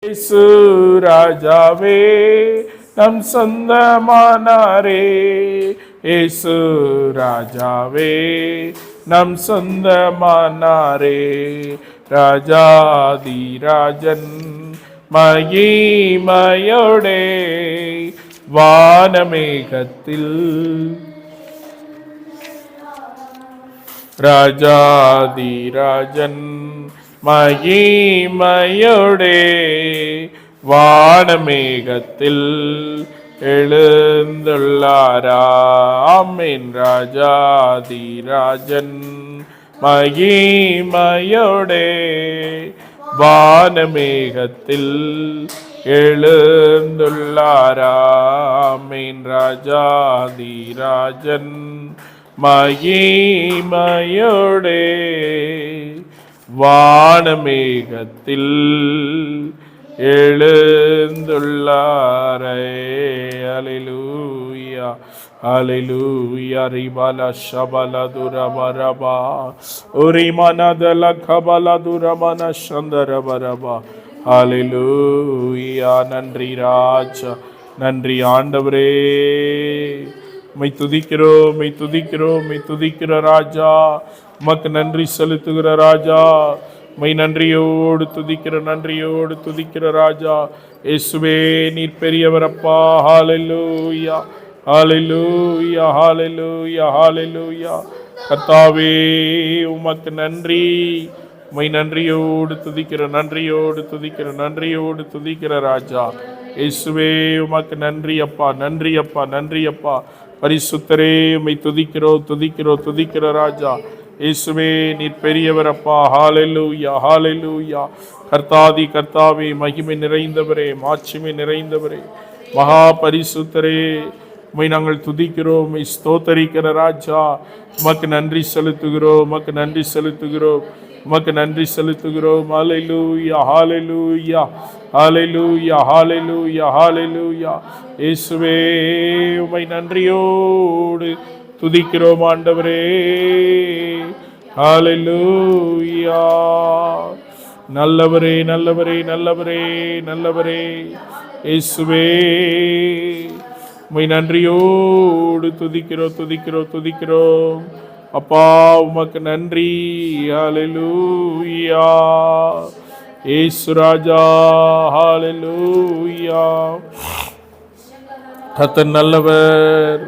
இயேசு ராஜாவே நம் சொந்தமானாரே. இயேசு ராஜாவே நம் சொந்தமானாரே. ராஜாதி ராஜன் மகிமையோடே வானமேகத்தில் ராஜாதி ராஜன் மகிமையோடே வானமேகத்தில் எழுந்துள்ளாராம். ராஜாதி ராஜன் மகிமையோடே வானமேகத்தில் எழுந்துள்ளாராம். ராஜாதி ராஜன் மகிமையோடே வானமேகத்தில் எழுந்துள்ளாரே. அல்லேலூயா அல்லேலூயா. ரிபல ஷபல துரபரபா உரிமனதல கபல துரமன சந்தரபரபா. அல்லேலூயா. நன்றி ராஜா, நன்றி ஆண்டவரே. மை துதிக்கிறோம், மை துதிக்கிறோம், மை துதிக்கிற ராஜா. உமக்கு நன்றி செலுத்துகிற ராஜா. மை நன்றியோடு துதிக்கிற, நன்றியோடு துதிக்கிற ராஜா. இயேசுவே நீர் பெரியவரப்பா. ஹல்லேலூயா ஹல்லேலூயா ஹல்லேலூயா ஹல்லேலூயா. கர்த்தாவே உமக்கு நன்றி. மை நன்றியோடு துதிக்கிற, நன்றியோடு துதிக்கிற, நன்றியோடு துதிக்கிற ராஜா. இயேசுவே உமக்கு நன்றி அப்பா, நன்றி அப்பா, நன்றி அப்பா. பரிசுத்தரே உம்மை துதிக்கிறோம், துதிக்கிறோம், துதிக்கிற ராஜா. இயேசுவே நீர் பெரியவர் அப்பா. ஹல்லேலூயா ஹல்லேலூயா. கர்த்தாதி கர்த்தாவே, மகிமை நிறைந்தவரே, மாட்சிமை நிறைந்தவரே, மகா பரிசுத்தரே, உம்மை நாங்கள் துதிக்கிறோம், உம்மை ஸ்தோத்தரிக்கிற ராஜா. உமக்கு நன்றி செலுத்துகிறோம், உமக்கு நன்றி செலுத்துகிறோம், உமக்கு நன்றி செலுத்துகிறோம். ஹல்லேலூயா ஹல்லேலூயா ஹல்லேலூயா ஹல்லேலூயா ஹல்லேலூயா. இயேசுவே உம்மை நன்றியோடு துதிக்கிறோம் ஆண்டவரே. ஹல்லேலூயா. நல்லவரே நல்லவரே நல்லவரே நல்லவரே. இயேசுவே உம்மை நன்றியோடு துதிக்கிறோம், துதிக்கிறோம், துதிக்கிறோம் அப்பா. உமக்கு நன்றி. ஹல்லேலூயா. இயேசு ராஜா. ஹல்லேலூயா. கர்த்தர் நல்லவர்.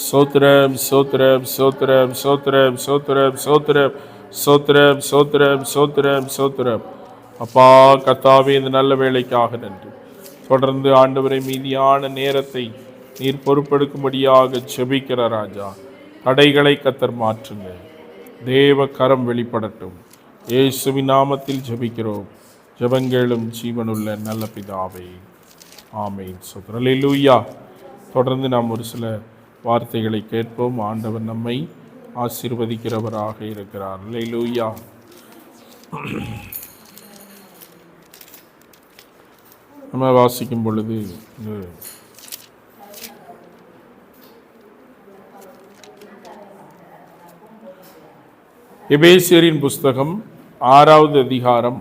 சோத்ரம் சோத்ரம் சோத்ரம் சோத்ரம் சோத்ரம் சோத்ரம் சோத்ரம் சோத்ரம் சோத்ரம் சோத்ரம். அப்பா கர்த்தாவே, இந்த நல்ல வேலைக்காக நன்றி. தொடர்ந்து ஆண்டவரை மீதியான நேரத்தை நீர் பொறுப்பெடுக்கும்படியாக ஜெபிக்கிற ராஜா. தடைகளை கர்த்தர் மாற்றுங்க. தேவ கரம் வெளிப்படட்டும். இயேசுவின் நாமத்தில் ஜெபிக்கிறோம். ஜெபங்களும் ஜீவனுள்ள நல்ல பிதாவே, ஆமென். சோத்ரம். அல்லேலூயா. தொடர்ந்து நாம் ஒரு சில வார்த்தைகளை கேட்போம். ஆண்டவர் நம்மை ஆசீர்வதிக்கிறவராக இருக்கிறார். அல்லேலூயா. நம்ம வாசிக்கும் பொழுது எபேசியரின் புஸ்தகம் 6வது அதிகாரம்,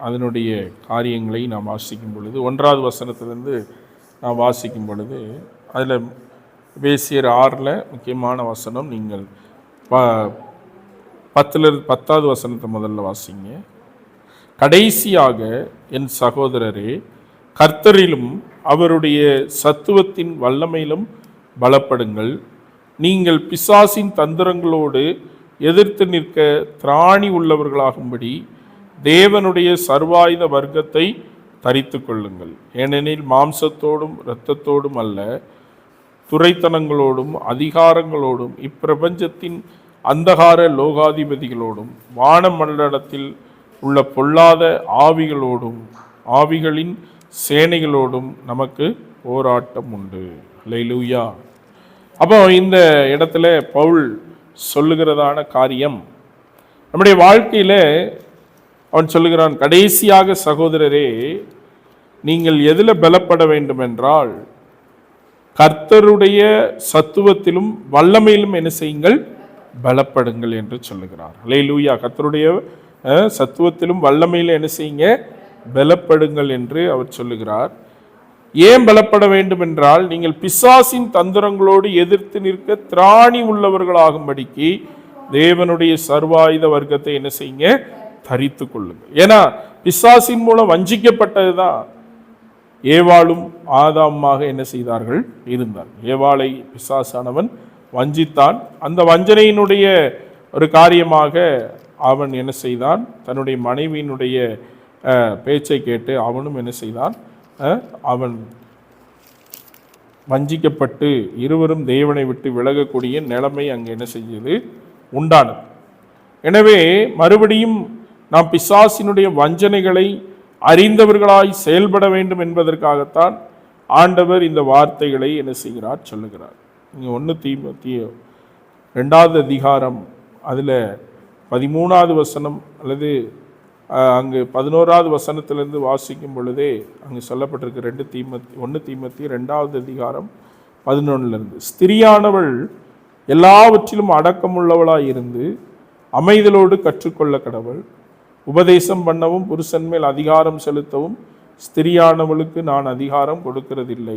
அதனுடைய காரியங்களை நாம் வாசிக்கும் பொழுது 1வது வசனத்திலிருந்து நாம் வாசிக்கும் பொழுது, அதில் எபேசியர் 6 முக்கியமான வசனம். நீங்கள் 10வது வசனத்தை முதல்ல வாசிங்க. கடைசியாக என் சகோதரரே, கர்த்தரிலும் அவருடைய சத்துவத்தின் வல்லமையிலும் பலப்படுங்கள். நீங்கள் பிசாசின் தந்திரங்களோடு எதிர்த்து நிற்க திராணி உள்ளவர்களாகும்படி தேவனுடைய சர்வாயுத வர்க்கத்தை தரித்து கொள்ளுங்கள். ஏனெனில் மாம்சத்தோடும் இரத்தத்தோடும் அல்ல, துரைத்தனங்களோடும் அதிகாரங்களோடும் இப்பிரபஞ்சத்தின் அந்தகார லோகாதிபதிகளோடும் வானமண்டலத்தில் உள்ள பொல்லாத ஆவிகளின் சேனைகளோடும் நமக்கு போராட்டம் உண்டு. அல்லேலூயா. அப்போ இந்த இடத்துல பவுல் சொல்லுகிறதான காரியம், நம்முடைய வாழ்க்கையில் அவன் சொல்லுகிறான், கடைசியாக சகோதரரே, நீங்கள் எதில் பலப்பட வேண்டும் என்றால் கர்த்தருடைய சத்துவத்திலும் வல்லமையிலும் என்ன செய்யுங்கள், பலப்படுங்கள் என்று சொல்லுகிறார். அல்லேலூயா. கர்த்தருடைய சத்துவத்திலும் வல்லமையிலும் என்ன செய்யுங்க, பலப்படுங்கள் என்று அவர் சொல்லுகிறார். ஏன் பலப்பட வேண்டும் என்றால், நீங்கள் பிசாசின் தந்திரங்களோடு எதிர்த்து நிற்க திராணி உள்ளவர்களாகும்படிக்கு தேவனுடைய சர்வாயுத வர்க்கத்தை என்ன செய்யுங்க, தரித்து கொள்ளுங்கள். ஏன்னா பிசாசின் மூலம் வஞ்சிக்கப்பட்டதுதான் ஏவாளும் ஆதாமாக என்ன செய்தார்கள், இருந்தார். ஏவாளை பிசாசானவன் வஞ்சித்தான். அந்த வஞ்சனையினுடைய ஒரு காரியமாக அவன் என்ன செய்தான், தன்னுடைய மனைவியினுடைய பேச்சை கேட்டு அவனும் என்ன செய்தான், அவன் வஞ்சிக்கப்பட்டு இருவரும் தேவனை விட்டு விலகக்கூடிய நிலைமை அங்கே என்ன செய்யுது, உண்டானது. எனவே மறுபடியும் நாம் பிசாசினுடைய வஞ்சனைகளை அறிந்தவர்களாய் செயல்பட வேண்டும் என்பதற்காகத்தான் ஆண்டவர் இந்த வார்த்தைகளை என்ன செய்கிறார், சொல்லுகிறார். இங்கே 1 தீமோத்தேயு 2வது அதிகாரம் அதில் 13வது வசனம் அல்லது அங்கு 11வது வசனத்திலிருந்து வாசிக்கும் பொழுதே அங்கு சொல்லப்பட்டிருக்கு. 1 தீமோத்தேயு 2வது அதிகாரம் 11 ஸ்திரியானவள் எல்லாவற்றிலும் அடக்கமுள்ளவளாய் இருந்து அமைதலோடு கற்றுக்கொள்ள கடவுள். உபதேசம் பண்ணவும் புருஷன் மேல் அதிகாரம் செலுத்தவும் ஸ்திரியானவளுக்கு நான் அதிகாரம் கொடுக்கிறதில்லை.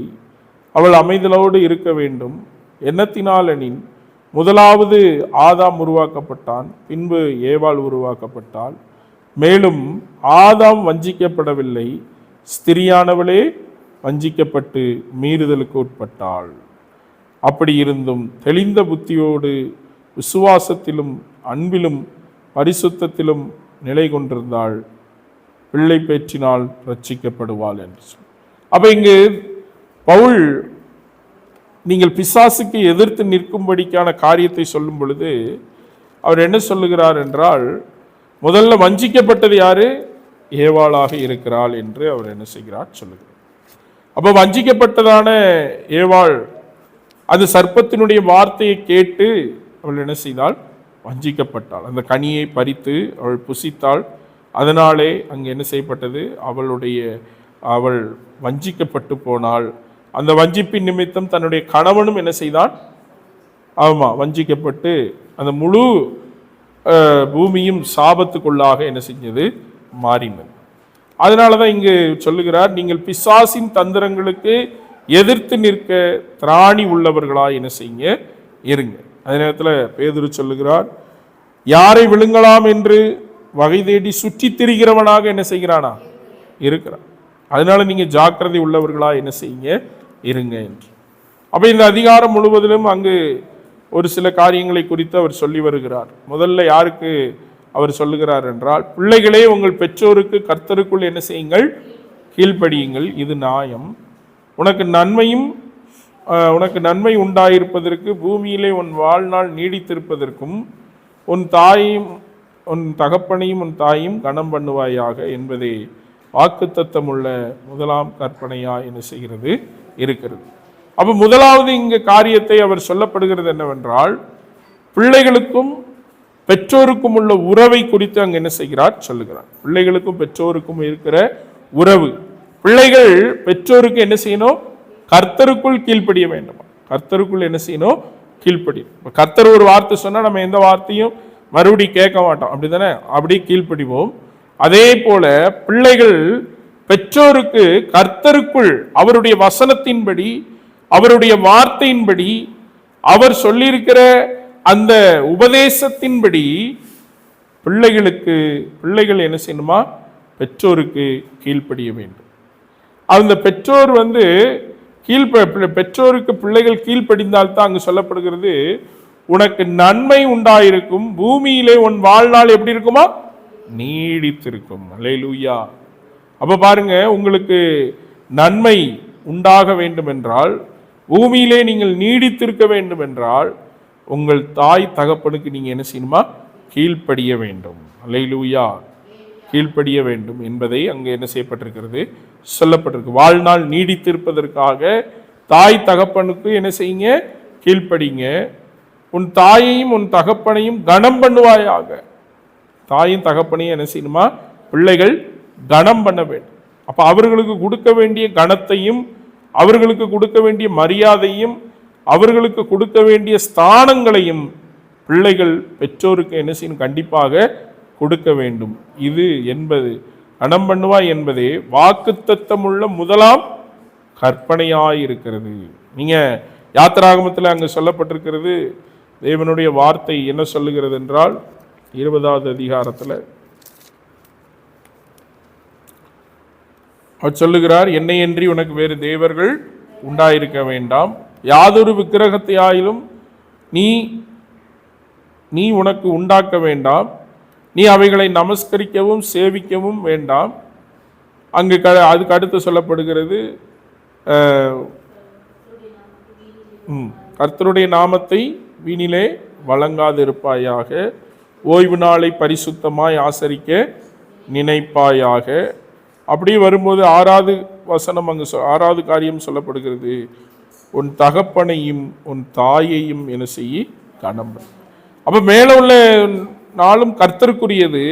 அவள் அமைதலோடு இருக்க வேண்டும். எண்ணத்தினால் எனின், முதலாவது ஆதாம் உருவாக்கப்பட்டான், பின்பு ஏவாள் உருவாக்கப்பட்டாள். மேலும் ஆதாம் வஞ்சிக்கப்படவில்லை, ஸ்திரியானவளே வஞ்சிக்கப்பட்டு மீறுதலுக்கு உட்பட்டாள். அப்படி இருந்தும் தெளிந்த புத்தியோடு விசுவாசத்திலும் அன்பிலும் பரிசுத்தத்திலும் நிலை கொண்டிருந்தாள், பிள்ளை பேற்றினால் ரட்சிக்கப்படுவாள் என்று. அப்ப இங்கு பவுல் நீங்கள் பிசாசுக்கு எதிர்த்து நிற்கும்படிக்கான காரியத்தை சொல்லும் பொழுது அவர் என்ன சொல்லுகிறார் என்றால், முதல்ல வஞ்சிக்கப்பட்டது யாரு, ஏவாளாக இருக்கிறாள் என்று அவர் என்ன செய்கிறார் சொல்லுகிறார். அப்ப வஞ்சிக்கப்பட்டதான ஏவாள் அது சர்ப்பத்தினுடைய வார்த்தையை கேட்டு அவள் என்ன செய்தாள், வஞ்சிக்கப்பட்டாள். அந்த கனியை பறித்து அவள் புசித்தாள். அதனாலே அங்கே என்ன செய்யப்பட்டது, அவள் வஞ்சிக்கப்பட்டு போனாள். அந்த வஞ்சிப்பின் நிமித்தம் தன்னுடைய கணவனும் என்ன செய்தான், வஞ்சிக்கப்பட்டு அந்த முழு பூமியும் சாபத்துக்குள்ளாக என்ன செஞ்சது, மாறினது. அதனாலதான் இங்கு சொல்லுகிறார், நீங்கள் பிசாசின் தந்திரங்களுக்கு எதிர்த்து நிற்க திராணி உள்ளவர்களாய் என்ன செய்யுங்க, இருங்க. அதே நேரத்தில் பேதுரு சொல்லுகிறார், யாரை விழுங்கலாம் என்று வகை தேடி சுற்றி திரிகிறவனாக என்ன செய்கிறானா, இருக்கிறான். அதனால நீங்க ஜாக்கிரதை உள்ளவர்களா என்ன செய்யுங்க, இருங்க என்று. அப்ப இந்த அதிகாரம் முழுவதிலும் அங்கு ஒரு சில காரியங்களை குறித்து அவர் சொல்லி வருகிறார். முதல்ல யாருக்கு அவர் சொல்லுகிறார் என்றால், பிள்ளைகளே உங்கள் பெற்றோருக்கு கர்த்தருக்குள் என்ன செய்யுங்கள், கீழ்ப்படியுங்கள், இது நியாயம். உனக்கு நன்மை உண்டாயிருப்பதற்கு பூமியிலே உன் வாழ்நாள் நீடித்திருப்பதற்கும் உன் தாயையும் உன் தகப்பனையும் உன் தாயும் கனம் பண்ணுவாயாக என்பதே வாக்குத்தத்தம் உள்ள முதலாம் கற்பனையா என்ன செய்கிறது இருக்கிறது. அப்ப முதலாவது இங்கு காரியத்தை அவர் சொல்லப்படுகிறது என்னவென்றால், பிள்ளைகளுக்கும் பெற்றோருக்கும் உள்ள உறவை குறித்து அங்கு என்ன செய்கிறார் சொல்லுகிறார். பிள்ளைகளுக்கும் பெற்றோருக்கும் இருக்கிற உறவு. பிள்ளைகள் பெற்றோருக்கு என்ன செய்யணும், கர்த்தருக்குள் கீழ்ப்படிய வேண்டும். கர்த்தருக்குள் என்ன செய்யணும், கீழ்ப்படியும். கர்த்தர் ஒரு வார்த்தை சொன்னா நம்ம எந்த வார்த்தையும் மறுபடி கேட்க மாட்டோம், அப்படித்தானே, அப்படி கீழ்ப்படிவோம். அதே போல பிள்ளைகள் பெற்றோருக்கு கர்த்தருக்குள் அவருடைய வசனத்தின்படி அவருடைய வார்த்தையின்படி அவர் சொல்லியிருக்கிற அந்த உபதேசத்தின்படி பிள்ளைகள் என்ன செய்யணுமா, பெற்றோருக்கு கீழ்ப்படிய வேண்டும். அந்த பெற்றோர் பெற்றோருக்கு பிள்ளைகள் கீழ்ப்படிந்தால்தான் அங்கு சொல்லப்படுகிறது, உனக்கு நன்மை உண்டாயிருக்கும், பூமியிலே உன் வாழ்நாள் எப்படி இருக்குமா, நீடித்திருக்கும். அல்லேலூயா. அப்ப பாருங்க, உங்களுக்கு நன்மை உண்டாக வேண்டும் என்றால், பூமியிலே நீங்கள் நீடித்திருக்க வேண்டும் என்றால், உங்கள் தாய் தகப்பனுக்கு நீங்க என்ன செய்யணுமா, கீழ்ப்படிய வேண்டும். அல்லேலூயா, கீழ்ப்படிய வேண்டும் என்பதை அங்கு என்ன செய்யப்பட்டிருக்கிறது, சொல்லப்பட்டிருக்கு. வாழ்நாள் நீடித்திருப்பதற்காக தாய் தகப்பனுக்கு என்ன செய்யுங்க, கீழ்ப்படிங்க. உன் தாயையும் உன் தகப்பனையும் கனம் பண்ணுவாயாக. தாயும் தகப்பனையும் என்ன செய்யணுமா, பிள்ளைகள் கனம் பண்ண வேண்டும். அப்ப அவர்களுக்கு கொடுக்க வேண்டிய கனத்தையும் அவர்களுக்கு கொடுக்க வேண்டிய மரியாதையும் அவர்களுக்கு கொடுக்க வேண்டிய ஸ்தானங்களையும் பிள்ளைகள் பெற்றோருக்கு என்ன செய்யணும், கண்டிப்பாக கொடுக்க வேண்டும். இது என்பது கனம் பண்ணுவாய் என்பதே வாக்குத்தத்தமுள்ள முதலாம் கற்பனையாயிருக்கிறது. நீங்க யாத்திராகமத்தில் அங்கு சொல்லப்பட்டிருக்கிறது. தேவனுடைய வார்த்தை என்ன சொல்லுகிறது என்றால் 20வது அதிகாரத்தில் அவர் சொல்லுகிறார், என்னையன்றி உனக்கு வேறு தேவர்கள் உண்டாயிருக்க வேண்டாம், யாதொரு விக்கிரகத்தை ஆயிலும் நீ உனக்கு உண்டாக்க வேண்டாம், நீ அவைகளை நமஸ்கரிக்கவும் சேவிக்கவும் வேண்டாம். அங்கு அதுக்கு அடுத்து சொல்லப்படுகிறது, கர்த்தருடைய நாமத்தை வீணிலே வழங்காதிருப்பாயாக, ஓய்வு நாளை பரிசுத்தமாய் ஆசரிக்க நினைப்பாயாக. அப்படி வரும்போது 6வது வசனம் அங்கு 6வது காரியம் சொல்லப்படுகிறது, உன் தகப்பனையும் உன் தாயையும் என்ன செய்ய கனம் பண்ணு. அப்ப மேல உள்ள நாளும் கர்த்தருக்குரியது.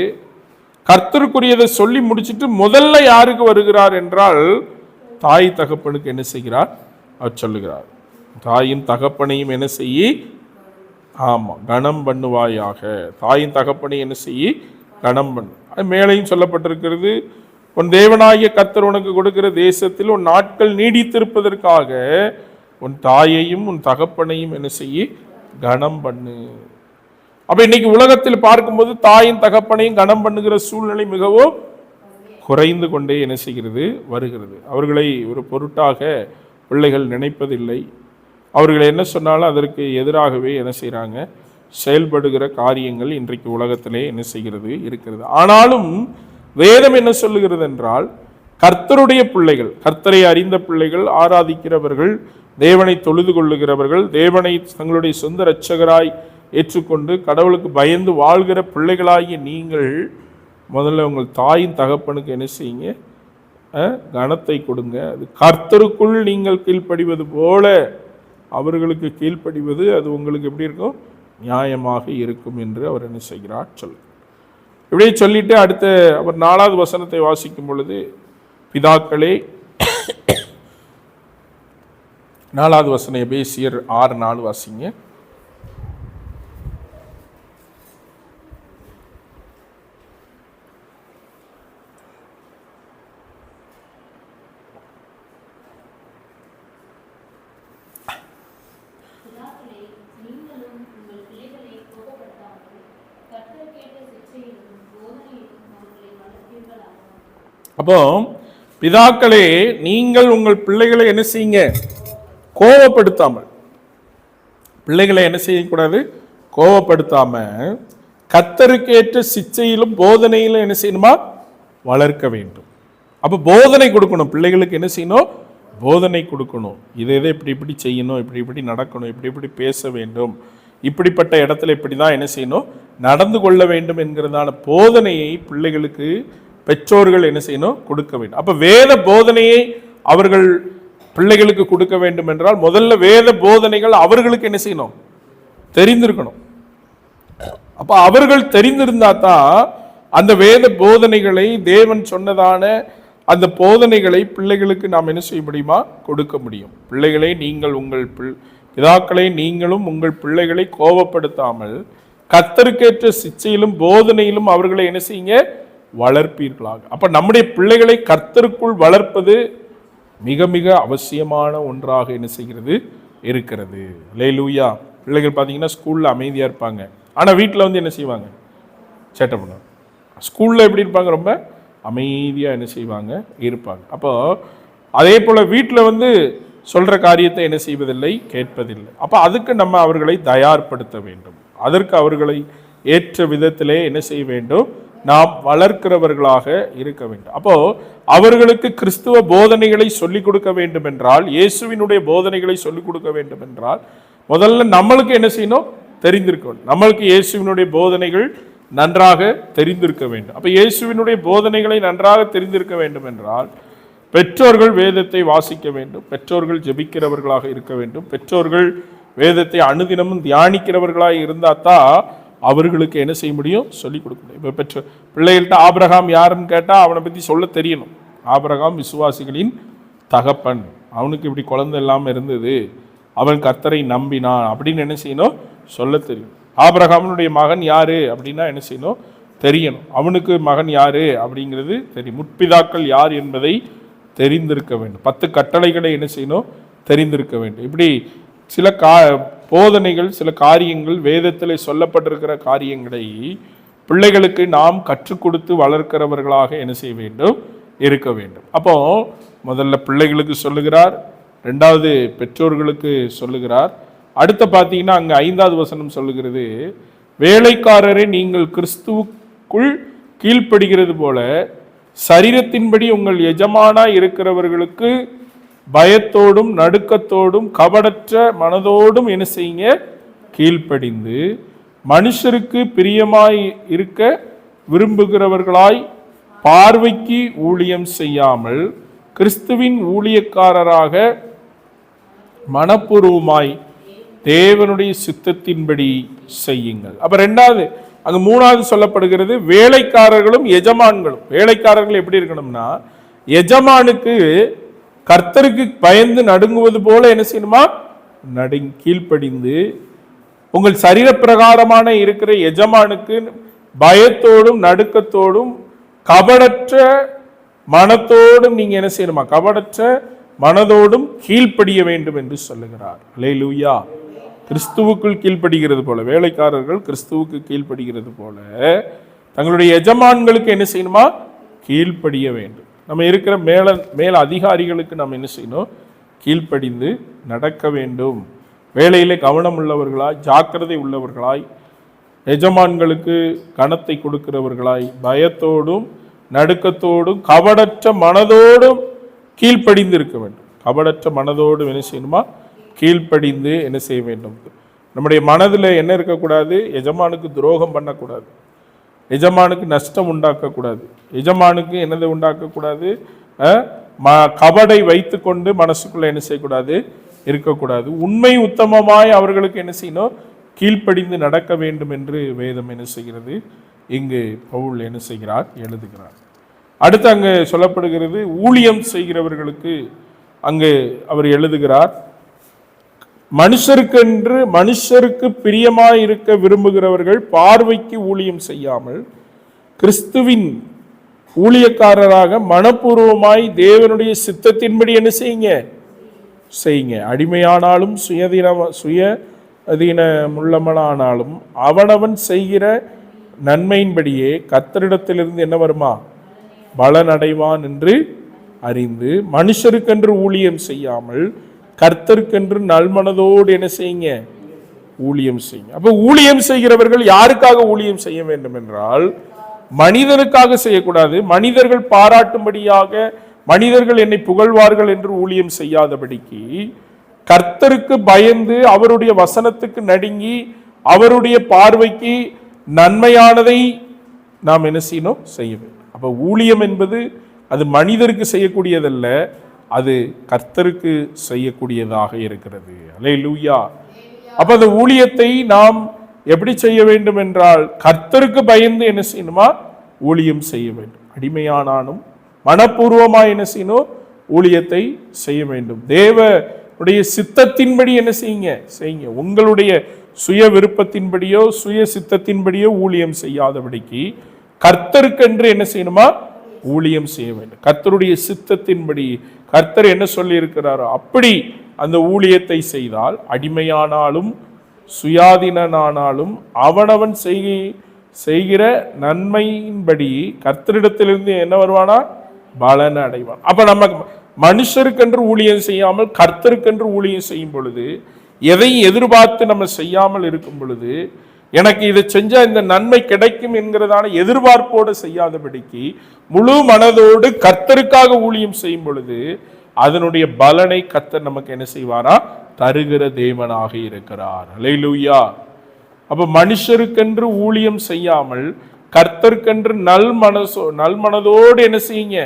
கர்த்தருக்குரியதை சொல்லி முடிச்சுட்டு முதல்ல யாருக்கு வருகிறார் என்றால் தாய் தகப்பனுக்கு என்ன செய்கிறார்? அவர் சொல்லுகிறார், தாயின் தகப்பனையும் என்ன செய்ய, ஆமா கனம் பண்ணுவாயாக. தாயின் தகப்பனை என்ன செய்ய, கனம் பண்ணு. அது மேலையும் சொல்லப்பட்டிருக்கிறது, உன் தேவனாகிய கர்த்தர் உனக்கு கொடுக்கிற தேசத்தில் உன் நாட்கள் நீடித்திருப்பதற்காக உன் தாயையும் உன் தகப்பனையும் என்ன செய்ய, கனம் பண்ணு. அப்ப இன்னைக்கு உலகத்தில் பார்க்கும்போது தாயின் தகப்பனையும் கனம் பண்ணுகிற சூழ்நிலை மிகவும் குறைந்து கொண்டே என்ன செய்கிறது, வருகிறது. அவர்களை ஒரு பொருட்டாக பிள்ளைகள் நினைப்பதில்லை. அவர்கள் என்ன சொன்னாலும் அதற்கு எதிராகவே என்ன செய்கிறாங்க, செயல்படுகிற காரியங்கள் இன்றைக்கு உலகத்திலே என்ன செய்கிறது இருக்கிறது. ஆனாலும் வேதம் என்ன சொல்லுகிறது என்றால், கர்த்தருடைய பிள்ளைகள், கர்த்தரை அறிந்த பிள்ளைகள், ஆராதிக்கிறவர்கள், தேவனை தொழுது கொள்ளுகிறவர்கள், தேவனை தங்களுடைய சொந்த இரட்சகராய் ஏற்றுக்கொண்டு கடவுளுக்கு பயந்து வாழ்கிற பிள்ளைகளாகிய நீங்கள் முதல்ல உங்கள் தாயின் தகப்பனுக்கு என்ன செய்யுங்க, கனத்தை கொடுங்க. அது கர்த்தருக்குள் நீங்கள் கீழ்ப்படிவது போல அவர்களுக்கு கீழ்ப்படிவது அது உங்களுக்கு எப்படி இருக்கும், நியாயமாக இருக்கும் என்று அவர் என்ன செய்கிறார் சொல். இப்படியே சொல்லிட்டு அடுத்த அவர் 4வது வசனத்தை வாசிக்கும் பொழுது, பிதாக்களே, 4வது வசனம் எபேசியர் 6:4 வாசிங்க. அப்போ பிதாக்களே, நீங்கள் உங்கள் பிள்ளைகளை என்ன செய்யுங்க, கோபப்படுத்தாமல். பிள்ளைகளை என்ன செய்யக்கூடாது, கோபப்படுத்தாம கர்த்தருக்கேற்ற சிச்சையிலும் போதனையிலும் என்ன செய்யணுமா, வளர்க்க வேண்டும். அப்போ போதனை கொடுக்கணும். பிள்ளைகளுக்கு என்ன செய்யணும், போதனை கொடுக்கணும். இதை இப்படி செய்யணும், இப்படி நடக்கணும், இப்படி பேச வேண்டும், இப்படிப்பட்ட இடத்துல இப்படி தான் என்ன செய்யணும், நடந்து கொள்ள வேண்டும் என்கிறதான போதனையை பிள்ளைகளுக்கு பெற்றோர்கள் என்ன செய்யணும், கொடுக்க வேண்டும். அப்ப வேத போதனையை அவர்கள் பிள்ளைகளுக்கு கொடுக்க வேண்டும் என்றால் முதல்ல வேத போதனைகள் அவர்களுக்கு என்ன செய்யணும், தெரிந்திருக்கணும். அப்ப அவர்கள் தெரிந்திருந்தா தான் அந்த வேத போதனைகளை, தேவன் சொன்னதான அந்த போதனைகளை பிள்ளைகளுக்கு நாம் என்ன செய்ய முடியுமா, கொடுக்க முடியும். பிள்ளைகளை நீங்கள் உங்கள் பிதாக்களை நீங்களும் உங்கள் பிள்ளைகளை கோபப்படுத்தாமல் கர்த்தருக்கேற்ற சிச்சையிலும் போதனையிலும் அவர்களை என்ன செய்யுங்க, வளர்ப்பீர்களாக. அப்ப நம்முடைய பிள்ளைகளை கர்த்தருக்குள் வளர்ப்பது மிக மிக அவசியமான ஒன்றாக என்ன செய்கிறது இருக்கிறது. அல்லேலூயா. பிள்ளைகள் பார்த்தீங்கன்னா ஸ்கூல்ல அமைதியா இருப்பாங்க, ஆனா வீட்டில் வந்து என்ன செய்வாங்க, சேட்டை பண்ணுவாங்க. ஸ்கூல்ல எப்படி இருப்பாங்க, ரொம்ப அமைதியா என்ன செய்வாங்க, இருப்பாங்க. அப்போ அதே போல வீட்டில் வந்து சொல்ற காரியத்தை என்ன செய்வதில்லை, கேட்பதில்லை. அப்ப அதுக்கு நம்ம அவர்களை தயார்படுத்த வேண்டும். அதற்கு அவர்களை ஏற்ற விதத்திலே என்ன செய்ய வேண்டும், நாம் வளர்க்கிறவர்களாக இருக்க வேண்டும். அப்போ அவர்களுக்கு கிறிஸ்துவ போதனைகளை சொல்லிக் கொடுக்க வேண்டும் என்றால், இயேசுவினுடைய போதனைகளை சொல்லிக் கொடுக்க வேண்டும் என்றால் முதல்ல நம்மளுக்கு என்ன செய்யணும், தெரிந்திருக்க வேண்டும். நம்மளுக்கு இயேசுவினுடைய போதனைகள் நன்றாக தெரிந்திருக்க வேண்டும். அப்ப இயேசுவினுடைய போதனைகளை நன்றாக தெரிந்திருக்க வேண்டும் என்றால் பெற்றோர்கள் வேதத்தை வாசிக்க வேண்டும், பெற்றோர்கள் ஜெபிக்கிறவர்களாக இருக்க வேண்டும், பெற்றோர்கள் வேதத்தை அனுதினமும் தியானிக்கிறவர்களாக இருந்தால் தான் அவர்களுக்கு என்ன செய்ய முடியும், சொல்லிக் கொடுக்க முடியும். இப்போ பெற்ற பிள்ளைகள்கிட்ட ஆபிரகாம் யாருன்னு கேட்டால் அவனை பற்றி சொல்ல தெரியணும். ஆபிரகாம் விசுவாசிகளின் தகப்பன், அவனுக்கு இப்படி குழந்தை இல்லாமல் இருந்தது, அவன் கர்த்தரை நம்பினான் அப்படின்னு என்ன செய்யணும், சொல்ல தெரியும். ஆபிரகாமனுடைய மகன் யாரு அப்படின்னா என்ன செய்யணும், தெரியணும். அவனுக்கு மகன் யாரு அப்படிங்கிறது தெரியும். முற்பிதாக்கள் யார் என்பதை தெரிந்திருக்க வேண்டும். 10 கட்டளைகளை என்ன செய்யணும்? தெரிந்திருக்க வேண்டும். இப்படி சில போதனைகள், சில காரியங்கள், வேதத்தில் சொல்லப்பட்டிருக்கிற காரியங்களை பிள்ளைகளுக்கு நாம் கற்றுக் கொடுத்து வளர்க்கிறவர்களாக என்ன செய்ய வேண்டும்? இருக்க வேண்டும். அப்போ முதல்ல பிள்ளைகளுக்கு சொல்லுகிறார், 2வது பெற்றோர்களுக்கு சொல்லுகிறார். அடுத்த பார்த்தீங்கன்னா அங்கே 5வது வசனம் சொல்லுகிறது, வேலைக்காரரை நீங்கள் கிறிஸ்துவுக்குள் கீழ்ப்படுகிறது போல சரீரத்தின்படி உங்கள் எஜமானா இருக்கிறவர்களுக்கு பயத்தோடும் நடுக்கத்தோடும் கபடற்ற மனதோடும் என்ன செய்யுங்க? கீழ்ப்படிந்து மனுஷருக்கு பிரியமாய் இருக்க விரும்புகிறவர்களாய் பார்வைக்கு ஊழியம் செய்யாமல் கிறிஸ்துவின் ஊழியக்காரராக மனப்பூர்வமாய் தேவனுடைய சித்தத்தின்படி செய்யுங்கள். அப்ப 2வது, அங்க 3வது சொல்லப்படுகிறது வேலைக்காரர்களும் எஜமான்களும். வேலைக்காரர்கள் எப்படி இருக்கணும்னா, எஜமானுக்கு கர்த்தருக்கு பயந்து நடுங்குவது போல என்ன செய்யணுமா? கீழ்ப்படிந்து உங்கள் சரீர பிரகாரமான இருக்கிற எஜமானுக்கு பயத்தோடும் நடுக்கத்தோடும் கபடற்ற மனத்தோடும் நீங்க என்ன செய்யணுமா? கபடற்ற மனதோடும் கீழ்ப்படிய வேண்டும் என்று சொல்லுகிறார். அல்லேலூயா. கிறிஸ்துவுக்குள் கீழ்ப்படுகிறது போல, வேலைக்காரர்கள் கிறிஸ்துவுக்கு கீழ்ப்படுகிறது போல தங்களுடைய எஜமான்களுக்கு என்ன செய்யணுமா? கீழ்ப்படிய வேண்டும். நம்ம இருக்கிற மேல அதிகாரிகளுக்கு நம்ம என்ன செய்யணும்? கீழ்ப்படிந்து நடக்க வேண்டும். வேலையிலே கவனம் உள்ளவர்களாய், ஜாக்கிரதை உள்ளவர்களாய், எஜமான்களுக்கு கனத்தை கொடுக்கிறவர்களாய், பயத்தோடும் நடுக்கத்தோடும் கபடற்ற மனதோடும் கீழ்ப்படிந்து இருக்க வேண்டும். கபடற்ற மனதோடு என்ன செய்யணுமா? கீழ்ப்படிந்து என்ன செய்ய வேண்டும்? நம்முடைய மனதில் என்ன இருக்கக்கூடாது? எஜமானுக்கு துரோகம் பண்ணக்கூடாது, எஜமானுக்கு நஷ்டம் உண்டாக்கக்கூடாது, எஜமானுக்கு என்னதை உண்டாக்கக்கூடாது? கபடை வைத்து கொண்டு மனசுக்குள்ள என்ன செய்யக்கூடாது? இருக்கக்கூடாது. உண்மை உத்தமமாய் அவர்களுக்கு என்ன செய்யணும்? கீழ்ப்படிந்து நடக்க வேண்டும் என்று வேதம் என்ன செய்கிறது? இங்கு பவுல் என்ன செய்கிறார்? எழுதுகிறார். அடுத்து அங்கு சொல்லப்படுகிறது ஊழியம் செய்கிறவர்களுக்கு அங்கு அவர் எழுதுகிறார், மனுஷருக்கு பிரியமாய் இருக்க விரும்புகிறவர்கள் பார்வைக்கு ஊழியம் செய்யாமல் கிறிஸ்துவின் ஊழியக்காரராக மனப்பூர்வமாய் தேவனுடைய சித்தத்தின்படி என்ன செய்யுங்க. அடிமையானாலும் சுயதீனமுள்ளவனானாலும் அவனவன் செய்கிற நன்மையின்படியே கர்த்தரிடத்திலிருந்து என்ன வருமா? பலன் அடைவான் என்று அறிந்து மனுஷருக்கென்று ஊழியம் செய்யாமல் கர்த்தருக்கென்று நல்மனதோடு என்ன செய்யுங்க? ஊழியம் செய்யுங்க. அப்ப ஊழியம் செய்கிறவர்கள் யாருக்காக ஊழியம் செய்ய வேண்டும் என்றால், மனிதனுக்காக செய்யக்கூடாது. மனிதர்கள் பாராட்டும்படியாக, மனிதர்கள் என்னை புகழ்வார்கள் என்று ஊழியம் செய்யாதபடிக்கு கர்த்தருக்கு பயந்து அவருடைய வசனத்துக்கு நடுங்கி அவருடைய பார்வைக்கு நன்மையானதை நாம் என்ன செய்யணும்? செய்ய வேண்டும். அப்ப ஊழியம் என்பது அது மனிதருக்கு செய்யக்கூடியதல்ல, அது கர்த்தருக்கு செய்யக்கூடியதாக இருக்கிறது. அல்லேலூயா. அப்ப அந்த ஊழியத்தை நாம் எப்படி செய்ய வேண்டும் என்றால், கர்த்தருக்கு பயந்து என்ன செய்யணுமா? ஊழியம் செய்ய வேண்டும். அடிமையானாலும் மனப்பூர்வமாக என்ன செய்யணும்? ஊழியத்தை செய்ய வேண்டும். தேவனுடைய சித்தத்தின்படி என்ன செய்யுங்க. உங்களுடைய சுய விருப்பத்தின்படியோ சுய சித்தத்தின்படியோ ஊழியம் செய்யாதபடிக்கு கர்த்தருக்கென்று என்ன செய்யணுமா? ஊழியம் செய்ய வேண்டும். கர்த்தருடைய சித்தத்தின்படி கர்த்தர் என்ன சொல்லி இருக்கிறாரோ அப்படி அந்த ஊழியத்தை செய்தால், அடிமையானாலும் சுயாதீனானாலும் அவனவன் செய்கிற நன்மையின்படி கர்த்தரிடத்திலிருந்து என்ன வருவானா? பலன் அடைவான். அப்ப நம்ம மனுஷருக்கென்று ஊழியம் செய்யாமல் கர்த்தருக்கென்று ஊழியம் செய்யும் பொழுது, எதையும் எதிர்பார்த்து நம்ம செய்யாமல் இருக்கும் பொழுது, எனக்கு இதை செஞ்சா இந்த நன்மை கிடைக்கும் என்கிறதான எதிர்பார்ப்போடு செய்யாதபடிக்கு முழு மனதோடு கர்த்தருக்காக ஊழியம் செய்யும் பொழுது அதனுடைய பலனை கர்த்தர் நமக்கு என்ன செய்வாரா? தருகிற தேவனாக இருக்கிறார். அல்லேலூயா. அப்ப மனுஷருக்கென்று ஊழியம் செய்யாமல் கர்த்தருக்கென்று நல்மனதோடு என்ன செய்யுங்க?